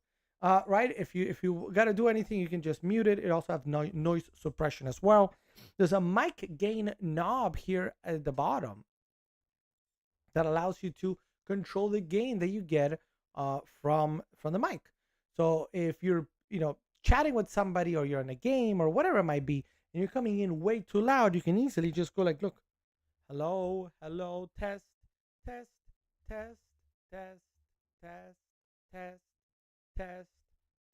Right? If you got to do anything, you can just mute it. It also has noise suppression as well. There's a mic gain knob here at the bottom that allows you to control the gain that you get from the mic. So if you're chatting with somebody or you're in a game or whatever it might be, and you're coming in way too loud, you can easily just go like, look, Hello, hello, test, test, test, test, test, test, test,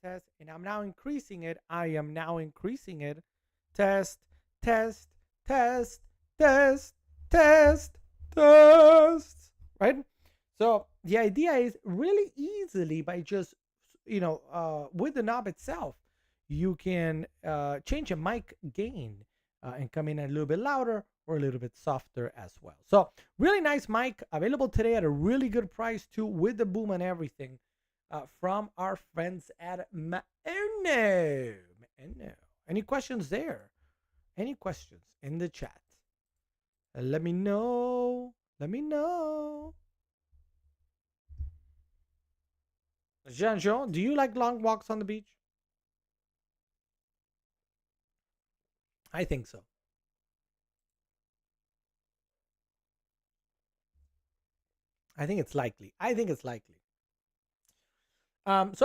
test. And I'm now increasing it. I am now increasing it. Test, test, test, test, test, test. Right? So the idea is really easily by just, with the knob itself, you can change a mic gain and come in a little bit louder or a little bit softer as well. So really nice mic, available today at a really good price too, with the boom and everything, from our friends at Maeno. Any questions there? Any questions in the chat? Let me know. Let me know. Jean-Jean, do you like long walks on the beach? I think so. I think it's likely. So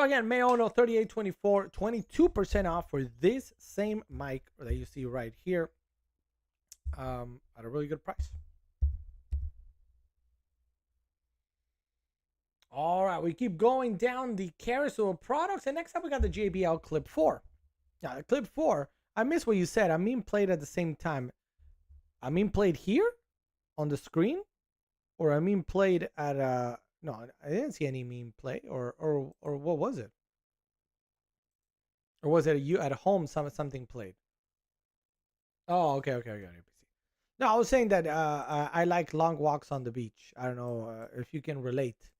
again, Maono 3824, 22% off for this same mic that you see right here, at a really good price. All right, we keep going down the carousel of products, and next up we got the JBL Clip 4. Now, the Clip 4, I missed what you said. I mean played at the same time. I mean played here on the screen, or I mean played at no, I didn't see any meme play, or what was it? Or was it you at home? Something played. Oh, okay. No, I was saying that I like long walks on the beach. I don't know if you can relate.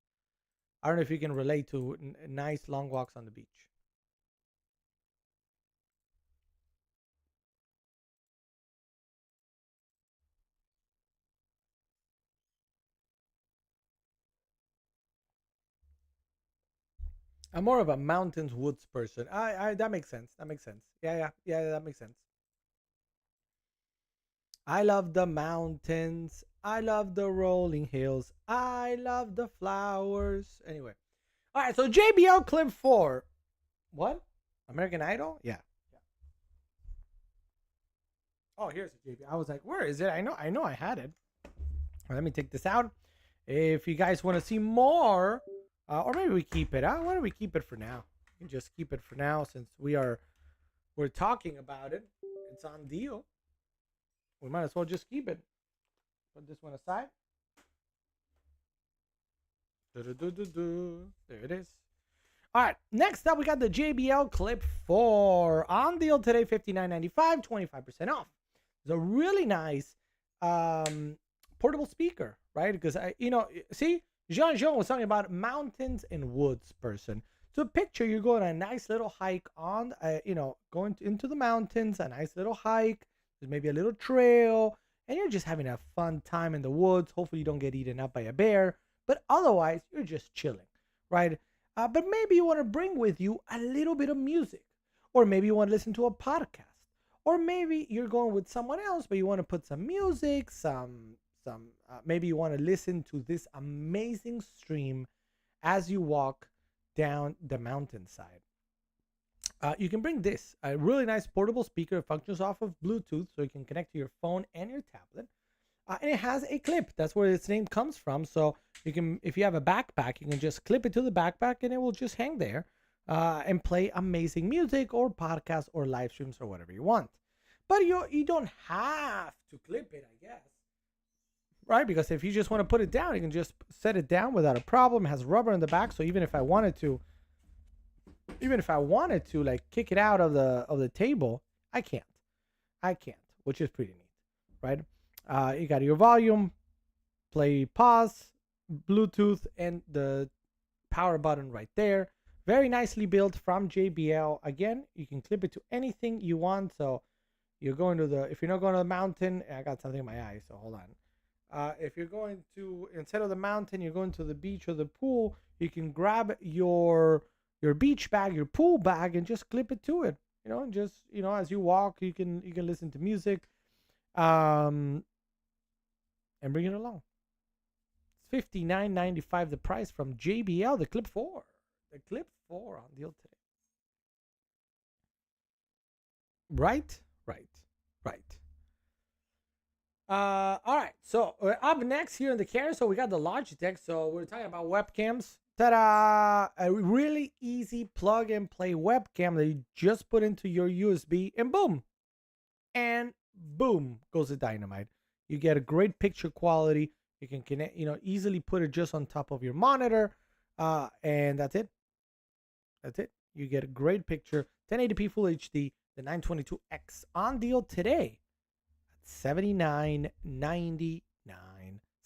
I don't know if you can relate to nice long walks on the beach. I'm more of a mountains woods person. I that makes sense. That makes sense. Yeah, that makes sense. I love the mountains. I love the rolling hills. I love the flowers. Anyway. All right, so JBL Clip 4. What? American Idol? Yeah. Oh, here's the JBL. I was like, where is it? I know I had it. Let me take this out. If you guys want to see more, or maybe we keep it. Why don't we keep it for now? We can just keep it for now since we're talking about it. It's on deal. We might as well just keep it. Put this one aside. There it is. All right, next up we got the JBL Clip 4 on deal today, $59.95, 25% off. It's a really nice portable speaker, right? Because see, Jean-Jean was talking about mountains and woods person. So picture you're going on a nice little hike on, going into the mountains, a nice little hike. There's maybe a little trail, and you're just having a fun time in the woods. Hopefully you don't get eaten up by a bear, but otherwise you're just chilling, right? But maybe you want to bring with you a little bit of music, or maybe you want to listen to a podcast, or maybe you're going with someone else, but you want to put some music, maybe you want to listen to this amazing stream as you walk down the mountainside. You can bring this, a really nice portable speaker. It functions off of Bluetooth, so you can connect to your phone and your tablet. And it has a clip. That's where its name comes from. So you can, if you have a backpack, you can just clip it to the backpack and it will just hang there and play amazing music or podcasts or live streams or whatever you want. But you don't have to clip it, I guess. Right? Because if you just want to put it down, you can just set it down without a problem. It has rubber in the back, so even if I wanted to like kick it out of the table, I can't, which is pretty neat, right? You got your volume, play, pause, Bluetooth, and the power button right there. Very nicely built from JBL. Again, you can clip it to anything you want. So you're going to if you're not going to the mountain, I got something in my eye, so hold on. If you're going to, instead of the mountain, you're going to the beach or the pool, you can grab your beach bag, your pool bag, and just clip it to it. And just, as you walk, you can listen to music, and bring it along. It's $59.95 the price from JBL, the Clip 4. The Clip 4 on deal today. Right. All right. So up next here in the carousel, we got the Logitech. So we're talking about webcams. Ta-da! A really easy plug and play webcam that you just put into your USB, and boom, goes the dynamite. You get a great picture quality. You can connect, easily put it just on top of your monitor, and that's it. That's it. You get a great picture, 1080p Full HD, the 922X on deal today. $79.99.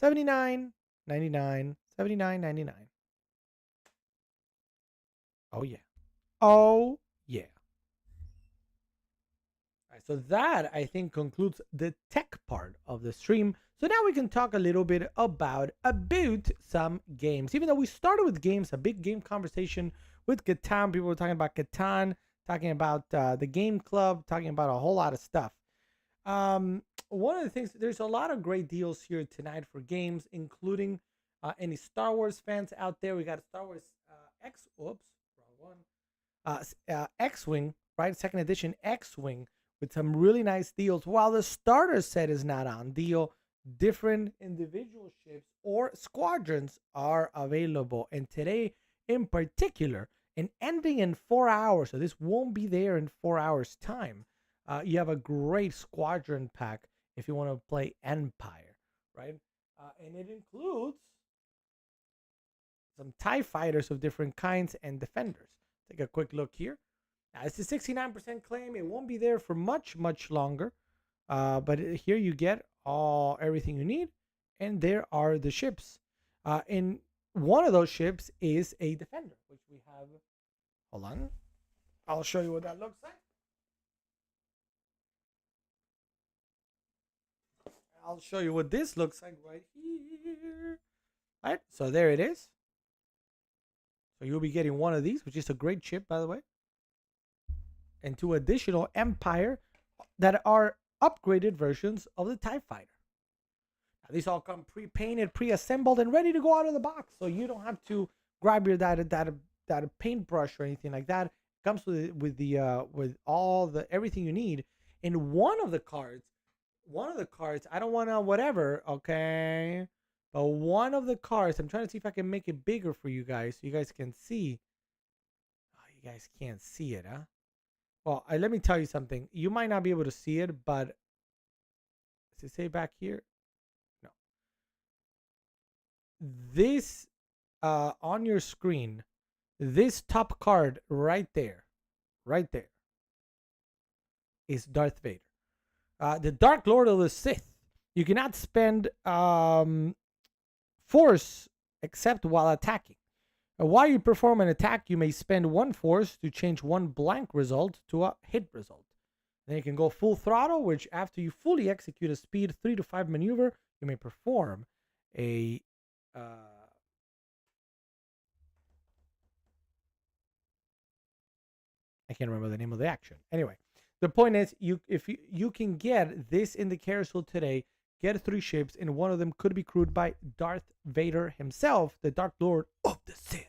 $79.99. $79.99. Oh yeah. Oh yeah. All right, so that I think concludes the tech part of the stream. So now we can talk a little bit about some games. Even though we started with games, a big game conversation with Catan. People were talking about Catan, talking about the game club, talking about a whole lot of stuff. One of the things, there's a lot of great deals here tonight for games, including any Star Wars fans out there. We got Star Wars X-Wing, right? Second edition X-Wing with some really nice deals. While the starter set is not on deal, different individual ships or squadrons are available. And today in particular, and ending in 4 hours, so this won't be there in 4 hours time. You have a great squadron pack if you want to play Empire, right? And it includes some TIE fighters of different kinds and defenders. Take a quick look here. Now, it's a 69% claim. It won't be there for much, much longer. But here you get everything you need. And there are the ships. And one of those ships is a defender, which we have. Hold on. I'll show you what that looks like. I'll show you what this looks like right here. All right, so there it is. So you'll be getting one of these, which is a great chip, by the way. And 2 additional Empire that are upgraded versions of the TIE Fighter. Now, these all come pre-painted, pre-assembled, and ready to go out of the box. So you don't have to grab your that paintbrush or anything like that. It comes with all everything you need. In one of the cards, I don't want to whatever, okay? But one of the cards, I'm trying to see if I can make it bigger for you guys so you guys can see. Oh, you guys can't see it, huh? Well, let me tell you something. You might not be able to see it, but does it say back here? No. This, on your screen, this top card right there, is Darth Vader. The Dark Lord of the Sith. You cannot spend force except while attacking. While you perform an attack, you may spend 1 force to change 1 blank result to a hit result. Then you can go full throttle, which after you fully execute a speed 3 to 5 maneuver, you may perform a I can't remember the name of the action. Anyway, the point is, if you can get this in the carousel today, get 3 ships, and one of them could be crewed by Darth Vader himself, the Dark Lord of the Sith.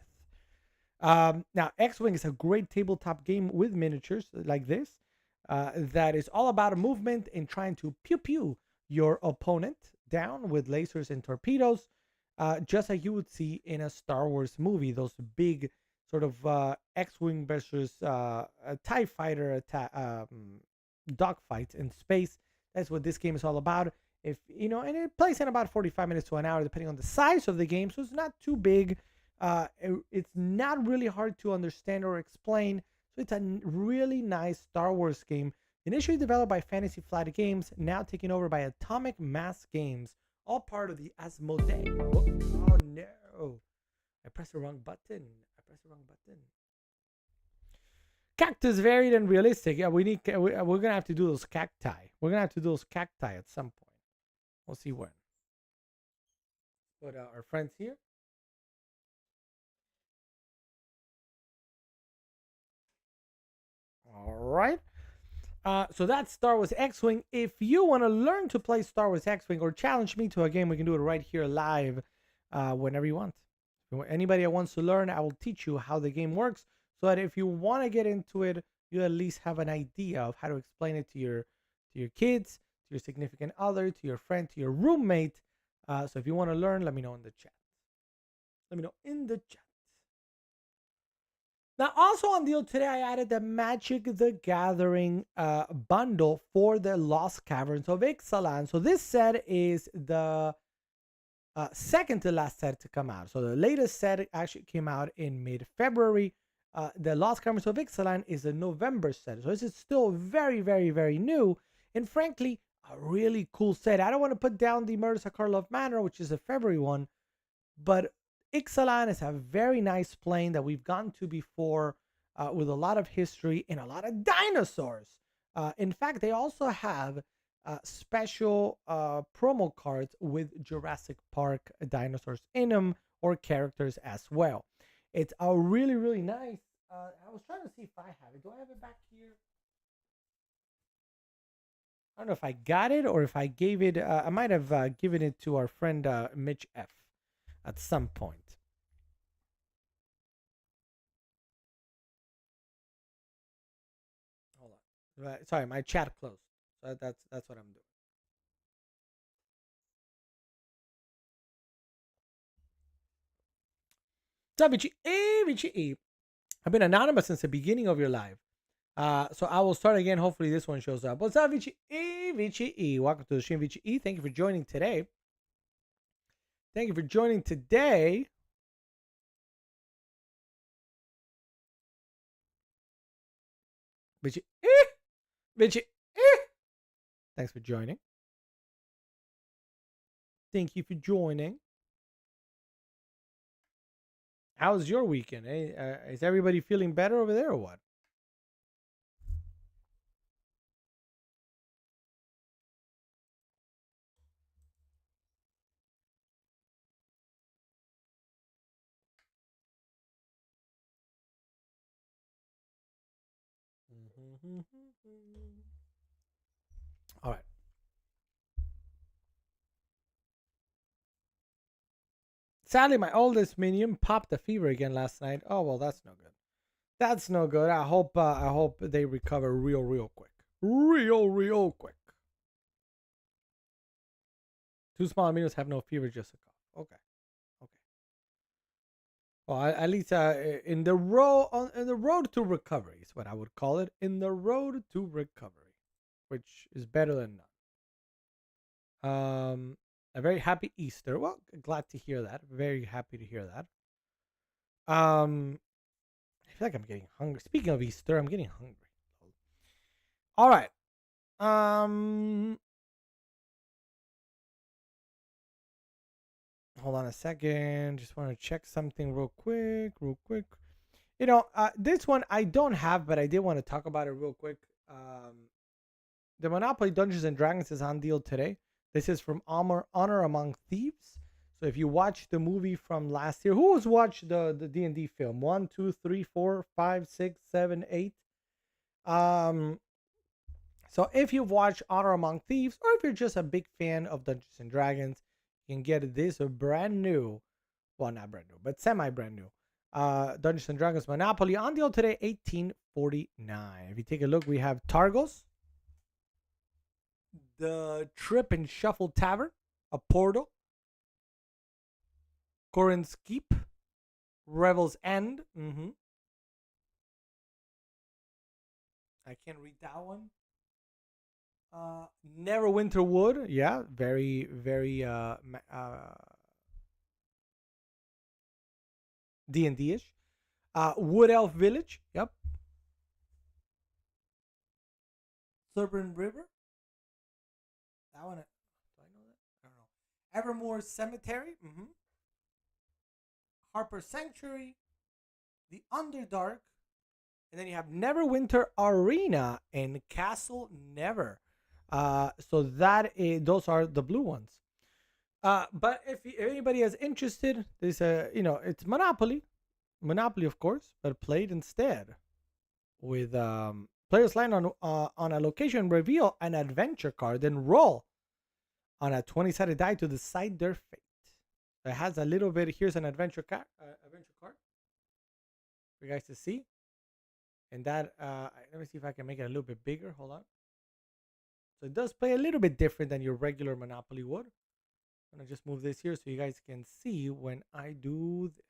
Now, X-Wing is a great tabletop game with miniatures like this that is all about a movement and trying to pew your opponent down with lasers and torpedoes, just like you would see in a Star Wars movie, those big sort of X-Wing versus a TIE fighter dogfights in space. That's what this game is all about. And it plays in about 45 minutes to an hour, depending on the size of the game, so it's not too big. It's not really hard to understand or explain, so it's a really nice Star Wars game. Initially developed by Fantasy Flight Games, now taken over by Atomic Mass Games, all part of the Asmodee. Oh no! I pressed the wrong button. Cactus varied and realistic. Yeah, we're gonna have to do those cacti. We're gonna have to do those cacti at some point. We'll see when. Put our friends here. All right. So that's Star Wars X-Wing. If you want to learn to play Star Wars X-Wing or challenge me to a game, we can do it right here live whenever you want. Anybody that wants to learn, I will teach you how the game works so that if you want to get into it, you at least have an idea of how to explain it to your kids, your significant other, to your friend, to your roommate. So if you want to learn, let me know in the chat. Let me know in the chat. Now, also on deal today, I added the Magic the Gathering bundle for the Lost Caverns of Ixalan. So this set is the second to last set to come out. So the latest set actually came out in mid-February. The Lost Caverns of Ixalan is a November set. So this is still very, very, very new. And frankly, a really cool set. I don't want to put down the Murder of Karlov Manor, which is a February one. But Ixalan is a very nice plane that we've gone to before with a lot of history and a lot of dinosaurs. In fact, they also have special promo cards with Jurassic Park dinosaurs in them or characters as well. It's a really, really nice. I was trying to see if I have it. Do I have it back here? I don't know if I got it or if I gave it. I might have given it to our friend Mitch F at some point. Hold on. Right, sorry, my chat closed. So that's what I'm doing. What's up, Vichy? Hey, Vichy. I've been anonymous since the beginning of your live. So I will start again. Hopefully this one shows up. What's up, Vichy? Hey, Vichy. Welcome to the stream, Vichy. Thank you for joining today. Thank you for joining today. Vichy. Vichy. Thanks for joining. Thank you for joining. How's your weekend? Is everybody feeling better over there or what? All right. Sadly, my oldest minion popped a fever again last night. Oh well, that's no good. That's no good. I hope they recover real quick. Real quick. Two small minions have no fever, just a cough. Okay. Well, at least in the road to recovery is what I would call it. In the road to recovery, which is better than none. A very happy Easter. Well, glad to hear that. Very happy to hear that. I feel like I'm getting hungry. Speaking of Easter, I'm getting hungry. All right. Hold on a second. Just want to check something real quick. You know, this one I don't have, but I did want to talk about it real quick. The Monopoly Dungeons and Dragons is on deal today. This is from Honor Among Thieves. So if you watched the movie from last year, who has watched the D&D film? 1, 2, 3, 4, 5, 6, 7, 8. So if you've watched Honor Among Thieves, or if you're just a big fan of Dungeons and Dragons, you can get this brand new, well, not brand new, but semi brand new Dungeons and Dragons Monopoly on deal today, 1849. If you take a look, we have Targos, the Trip and Shuffle Tavern, a Portal, Corin's Keep, Revel's End. I can't read that one. Neverwinter Wood, yeah, very D&D-ish. Wood Elf Village, yep. Serpent River. That one, do I know that? I don't know. Evermore Cemetery, Harper Sanctuary, The Underdark, and then you have Neverwinter Arena and Castle Never. So those are the blue ones. But if anybody is interested, there's it's Monopoly, of course, but played instead with players land on a location, reveal an adventure card, then roll on a 20-sided die to decide their fate. It has a little bit. Here's an adventure card for you guys to see. And that let me see if I can make it a little bit bigger. Hold on. So it does play a little bit different than your regular Monopoly would. I'm gonna just move this here so you guys can see when I do this.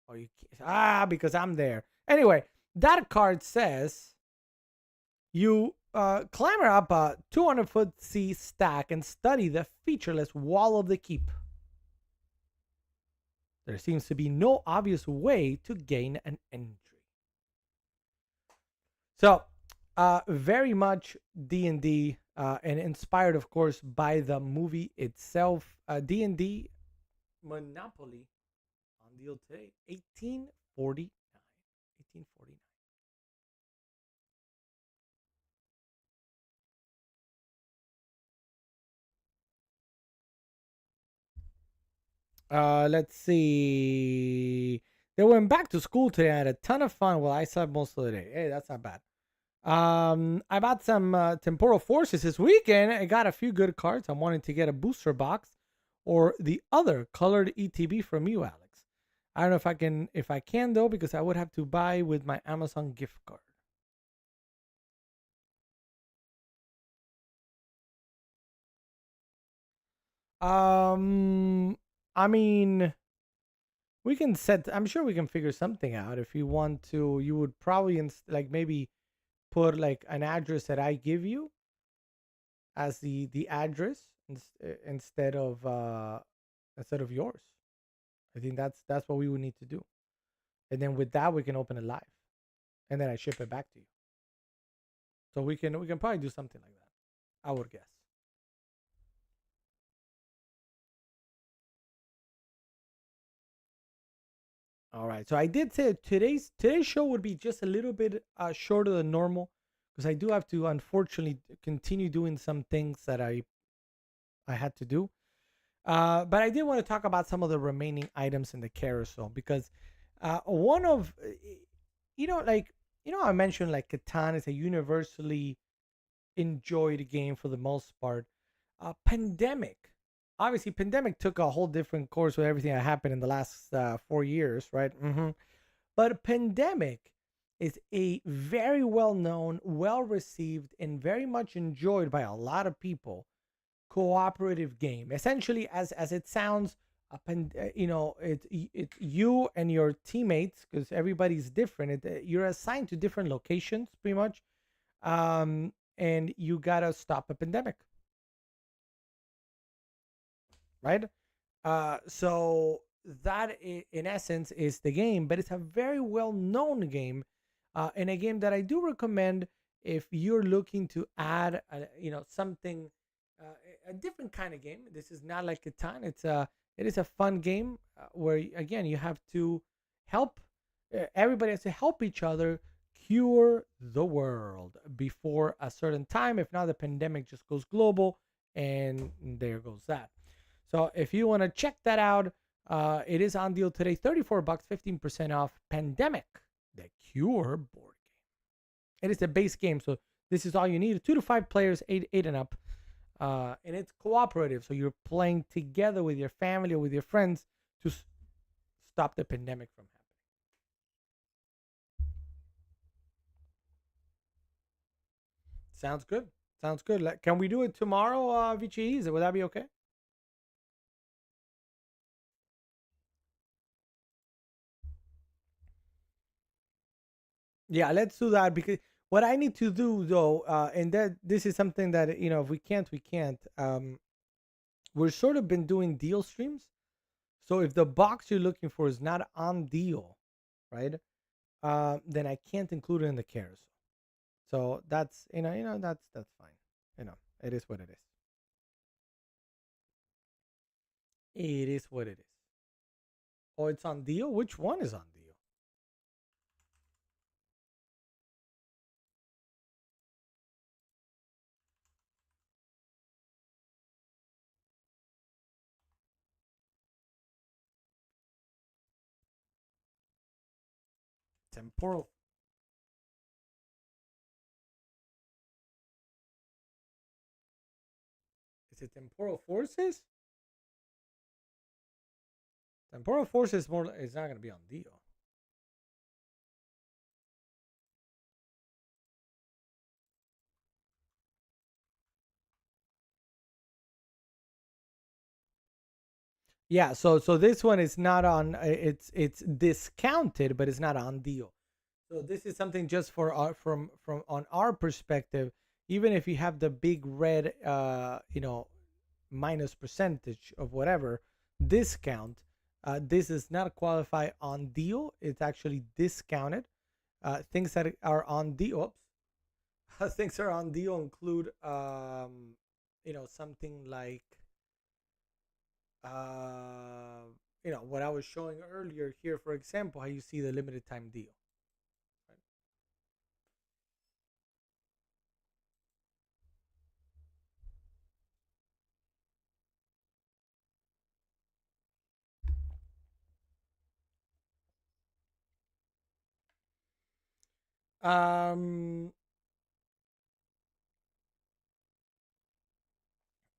Oh, you can't, because I'm there. Anyway, that card says you climber up a 200-foot sea stack and study the featureless wall of the keep. There seems to be no obvious way to gain an entry. So, very much D&D, and inspired, of course, by the movie itself. D&D Monopoly on deal today, 1849. 1849. Let's see. They went back to school today. I had a ton of fun. Well, I slept most of the day. Hey, that's not bad. I bought some Temporal Forces this weekend. I got a few good cards. I'm wanting to get a booster box or the other colored ETB from you, Alex. I don't know if I can though, because I would have to buy with my Amazon gift card. I mean, we can set. I'm sure we can figure something out. If you want to, you would probably like maybe put like an address that I give you as the address instead of yours. I think that's what we would need to do, and then with that we can open it live, and then I ship it back to you. So we can probably do something like that. I would guess. All right. So I did say today's show would be just a little bit shorter than normal because I do have to unfortunately continue doing some things that I had to do. But I did want to talk about some of the remaining items in the carousel because one of I mentioned like Catan is a universally enjoyed game for the most part. Pandemic, obviously, Pandemic took a whole different course with everything that happened in the last 4 years, right? But Pandemic is a very well known, well received, and very much enjoyed by a lot of people cooperative game. Essentially, as it sounds, it's you and your teammates because everybody's different. You're assigned to different locations, pretty much, and you gotta stop a pandemic, right? So that in essence is the game, but it's a very well known game, and a game that I do recommend if you're looking to add, something, a different kind of game. This is not like Catan. It is a fun game where again you have to help. Everybody has to help each other cure the world before a certain time. If not, the pandemic just goes global, and there goes that. So if you want to check that out, it is on deal today. $34, 15% off. Pandemic, the Cure board game. It is a base game, so this is all you need. 2 to 5 players, eight and up, and it's cooperative. So you're playing together with your family or with your friends to stop the pandemic from happening. Sounds good. Sounds good. Can we do it tomorrow, VGE? Would that be okay? Yeah, let's do that because what I need to do though, and that this is something that if we can't, we can't. We're sort of been doing deal streams, so if the box you're looking for is not on deal, right? Then I can't include it in the carousel. So that's that's fine. It is what it is. It is what it is. Oh, it's on deal. Which one is on deal? Temporal. Is it temporal forces? Temporal forces more. It's not going to be on deal. Yeah, so this one is not on. It's discounted, but it's not on deal. So this is something just for our from on our perspective. Even if you have the big red, minus percentage of whatever discount, this is not qualify on deal. It's actually discounted. Things that are on deal. Oops, things that are on deal include, something like uh, what I was showing earlier here, for example, how you see the limited time deal. Um,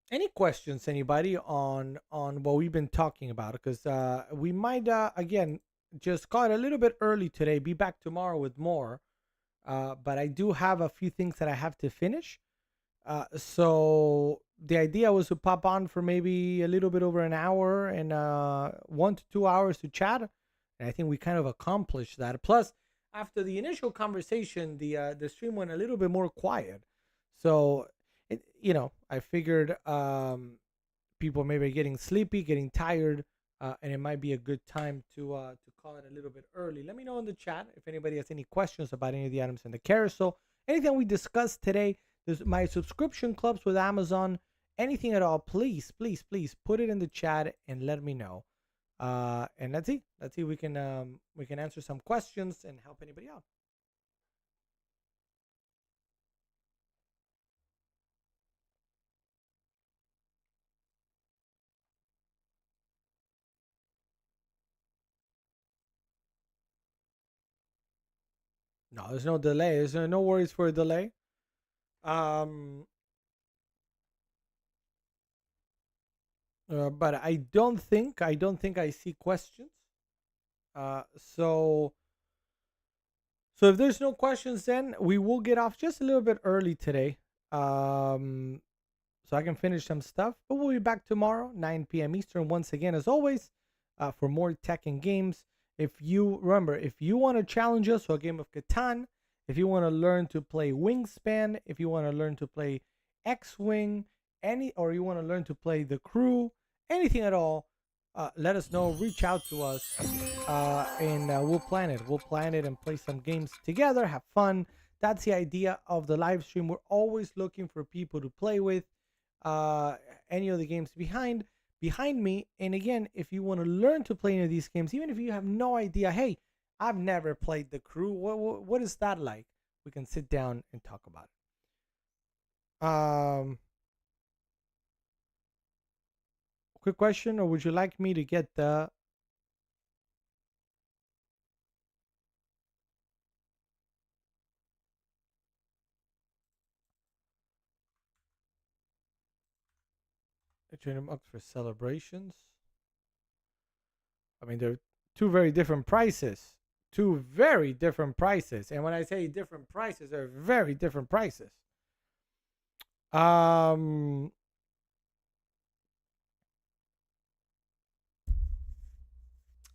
any questions, anybody, on what we've been talking about? Because we might again just call it a little bit early today. Be back tomorrow with more. But I do have a few things that I have to finish. So the idea was to pop on for maybe a little bit over an hour and 1 to 2 hours to chat, and I think we kind of accomplished that. Plus, after the initial conversation, the stream went a little bit more quiet. So I figured people maybe getting sleepy, getting tired, and it might be a good time to call it a little bit early. Let me know in the chat if anybody has any questions about any of the items in the carousel, anything we discussed today. There's my subscription clubs with Amazon, anything at all. Please, please, please put it in the chat and let me know. And let's see. We can answer some questions and help anybody out. No, there's no delay. There's no worries for a delay. Um, but I don't think I see questions. So if there's no questions, then we will get off just a little bit early today. So I can finish some stuff. But we'll be back tomorrow, 9 p.m. Eastern, once again, as always, for more tech and games. If you want to challenge us to a game of Catan, if you want to learn to play Wingspan, if you want to learn to play X-Wing, or you want to learn to play The Crew, anything at all, let us know. Reach out to us, and we'll plan it. We'll plan it and play some games together, have fun. That's the idea of the live stream. We're always looking for people to play with. Any of the games behind me. And again, if you want to learn to play any of these games, even if you have no idea, hey, I've never played The Crew. What is that like? We can sit down and talk about it. Quick question, or would you like me to get the EthereumUx for celebrations? I mean, they're two very different prices. Two very different prices. And when I say different prices, they're very different prices.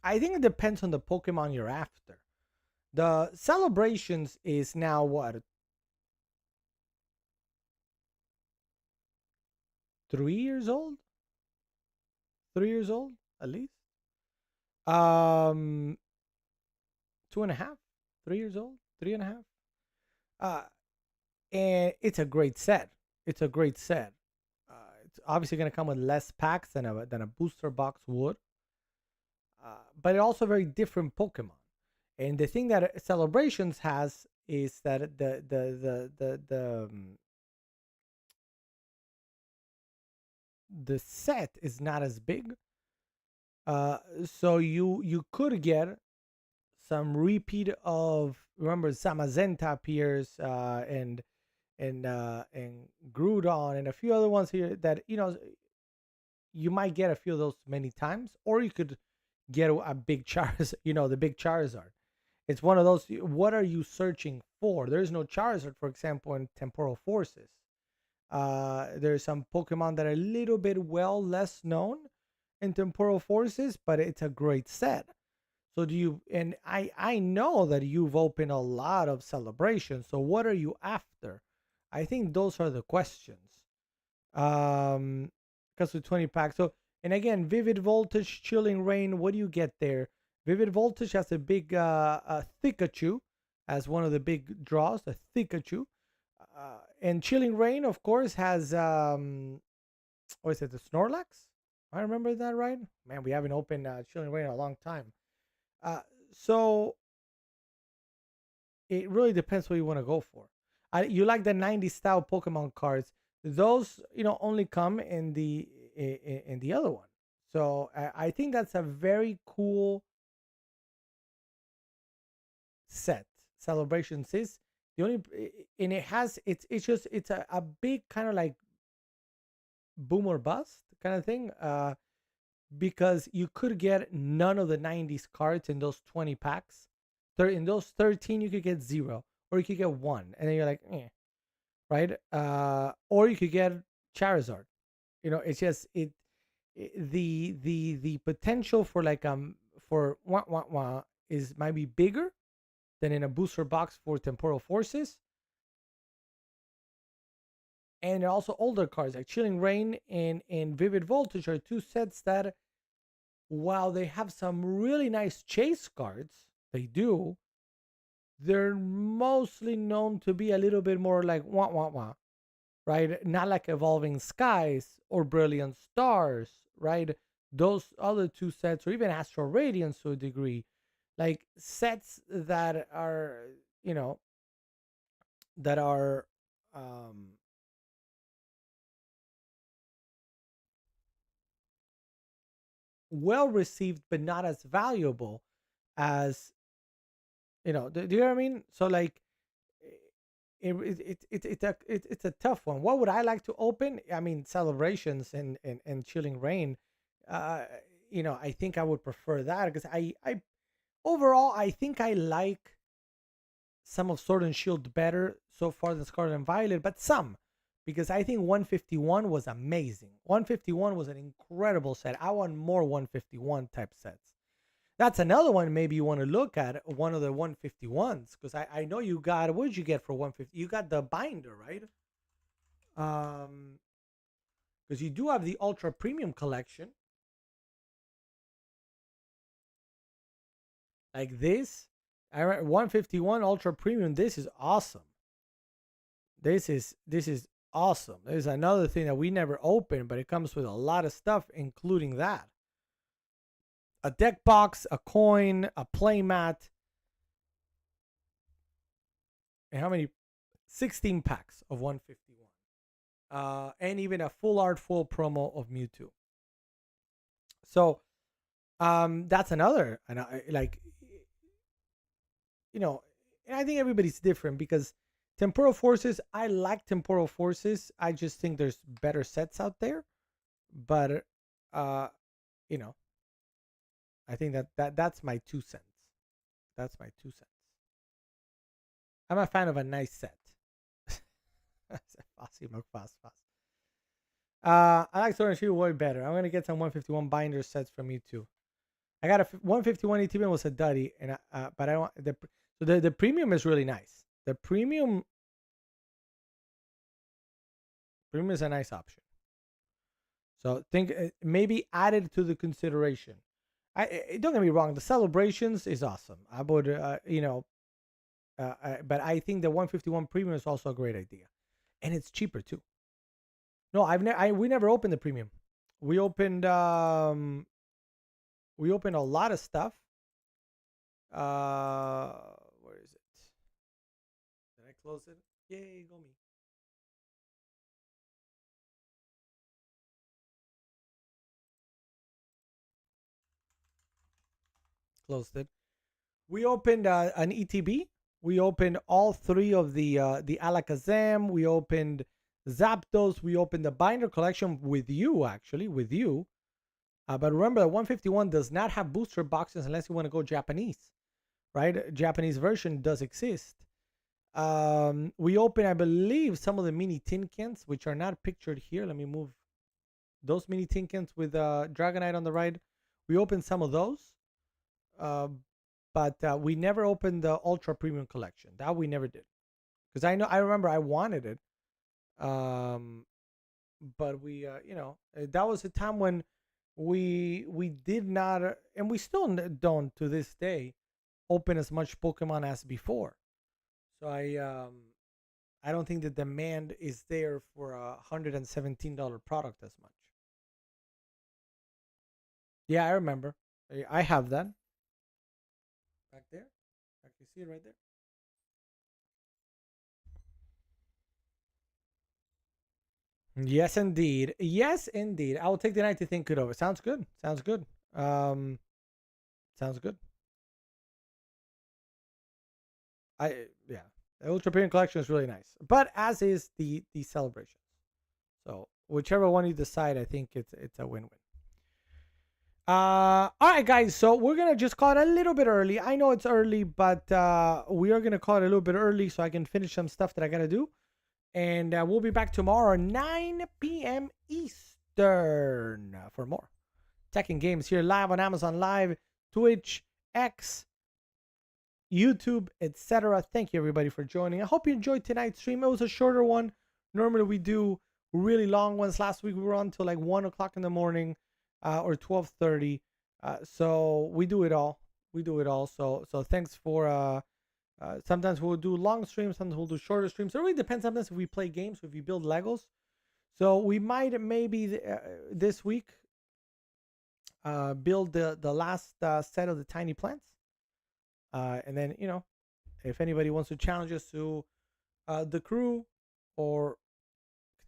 I think it depends on the Pokemon you're after. The celebrations is now what? 3 years old? 3 years old, at least. 2.5, 3 years old, 3.5. And it's a great set. It's a great set. It's obviously going to come with less packs than a booster box would, but it also very different Pokemon. And the thing that Celebrations has is that the set is not as big. So you could get some repeat of, remember, Zamazenta appears, and Groudon and a few other ones here that you might get a few of those many times, or you could get a big Charizard, the big Charizard. It's one of those. What are you searching for? There is no Charizard, for example, in Temporal Forces. There's some Pokemon that are a little bit less known, in Temporal Forces, but it's a great set. So do you, and I know that you've opened a lot of celebrations. So what are you after? I think those are the questions. Because with 20 packs. So, and again, Vivid Voltage, Chilling Reign, what do you get there? Vivid Voltage has a big Thikachu as one of the big draws, the Thikachu. And Chilling Reign, of course, has what is it, the Snorlax? I remember that right? Man, we haven't opened Chilling Reign in a long time. So it really depends what you want to go for. You like the 90s style Pokemon cards. Those, only come in the other one. So I think that's a very cool set. Celebrations is the only, and it has, it's a big kind of like boom or bust kind of thing. Because you could get none of the 90s cards in those 20 packs. In those 13, you could get 0, or you could get 1, and then you're like, right? Or you could get Charizard. It's just the potential for like for is might be bigger than in a booster box for Temporal Forces. And also older cards like Chilling Reign and Vivid Voltage are two sets that, while they have some really nice chase cards, they're mostly known to be a little bit more like right? Not like Evolving Skies or Brilliant Stars, right? Those other two sets, or even Astral Radiance to a degree, like sets that are, that are well received, but not as valuable as, do you know what I mean? So like, it's a tough one. What would I like to open? I mean, Celebrations and Chilling Reign. I think I would prefer that, because I overall I think I like some of Sword and Shield better so far than Scarlet and Violet, but some, because I think 151 was amazing. 151 was an incredible set. I want more 151 type sets. That's another one maybe you want to look at, one of the 151s, because I know you got, what did you get for 150? You got the binder, right? Because you do have the Ultra Premium collection. Like this. 151 Ultra Premium. This is awesome. This is awesome. There's another thing that we never opened, but it comes with a lot of stuff, including that. A deck box, a coin, a playmat. And how many? 16 packs of 151. And even a full art, full promo of Mewtwo. So, that's another, and and I think everybody's different, because Temporal Forces, I like Temporal Forces. I just think there's better sets out there. But, I think that's my 2 cents. That's my 2 cents. I'm a fan of a nice set. I like Sword and Shield way better. I'm gonna get some 151 binder sets from you too. I got a 151 ETB was a duddy, and but I don't. The premium is really nice. The premium is a nice option. So think maybe added to the consideration. Don't get me wrong. The Celebrations is awesome. I would but I think the 151 premium is also a great idea, and it's cheaper too. No, we never opened the premium. We opened a lot of stuff. Where is it? Did I close it? Yay, go me. Closed it. We opened an ETB. We opened all 3 of the Alakazam. We opened Zapdos. We opened the binder collection with you, actually, with you. But remember, the 151 does not have booster boxes unless you want to go Japanese, right? Japanese version does exist. We opened, I believe, some of the mini tin cans, which are not pictured here. Let me move those mini tin cans with Dragonite on the right. We opened some of those, but we never opened the Ultra Premium Collection. That we never did, because I remember I wanted it, but we that was a time when we did not, and we still don't to this day, open as much Pokemon as before. So I don't think the demand is there for a $117 product as much. Yeah, I remember. I have that back there. I can see it right there. Yes, indeed. Yes, indeed. I will take the night to think it over. Sounds good. Sounds good. Sounds good. Yeah, the Ultra Premium Collection is really nice, but as is the celebrations. So whichever one you decide, I think it's a win-win. All right, guys. So we're gonna just call it a little bit early. I know it's early, but we are gonna call it a little bit early so I can finish some stuff that I gotta do, and we'll be back tomorrow 9 p.m. Eastern for more Tech and Games here live on Amazon Live, Twitch, X, YouTube, etc. Thank you everybody for joining. I hope you enjoyed tonight's stream. It was a shorter one. Normally we do really long ones. Last week we were on till like 1 o'clock in the morning, or 12:30. So we do it all. We do it all. So thanks for. Sometimes we'll do long streams. Sometimes we'll do shorter streams. It really depends. Sometimes if we play games, if we build Legos. So we might maybe this week build the last set of the tiny plants. And then, if anybody wants to challenge us to the crew or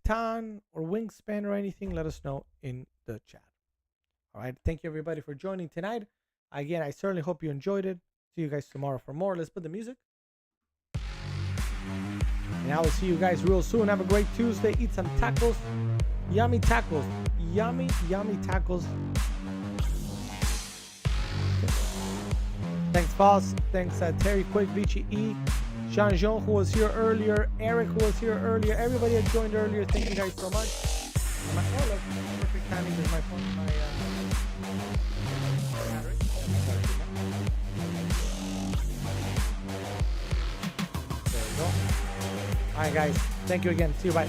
Catan or Wingspan or anything, let us know in the chat. All right. Thank you, everybody, for joining tonight. Again, I certainly hope you enjoyed it. See you guys tomorrow for more. Let's put the music. And I will see you guys real soon. Have a great Tuesday. Eat some tacos. Yummy tacos. Yummy, yummy tacos. Thanks, Foss. Thanks, Terry Quick, Vici E, Jean Jean, who was here earlier, Eric, who was here earlier, everybody that joined earlier. Thank you guys so much. Perfect timing is my phone. There we go. All right, guys. Thank you again. See you. Bye.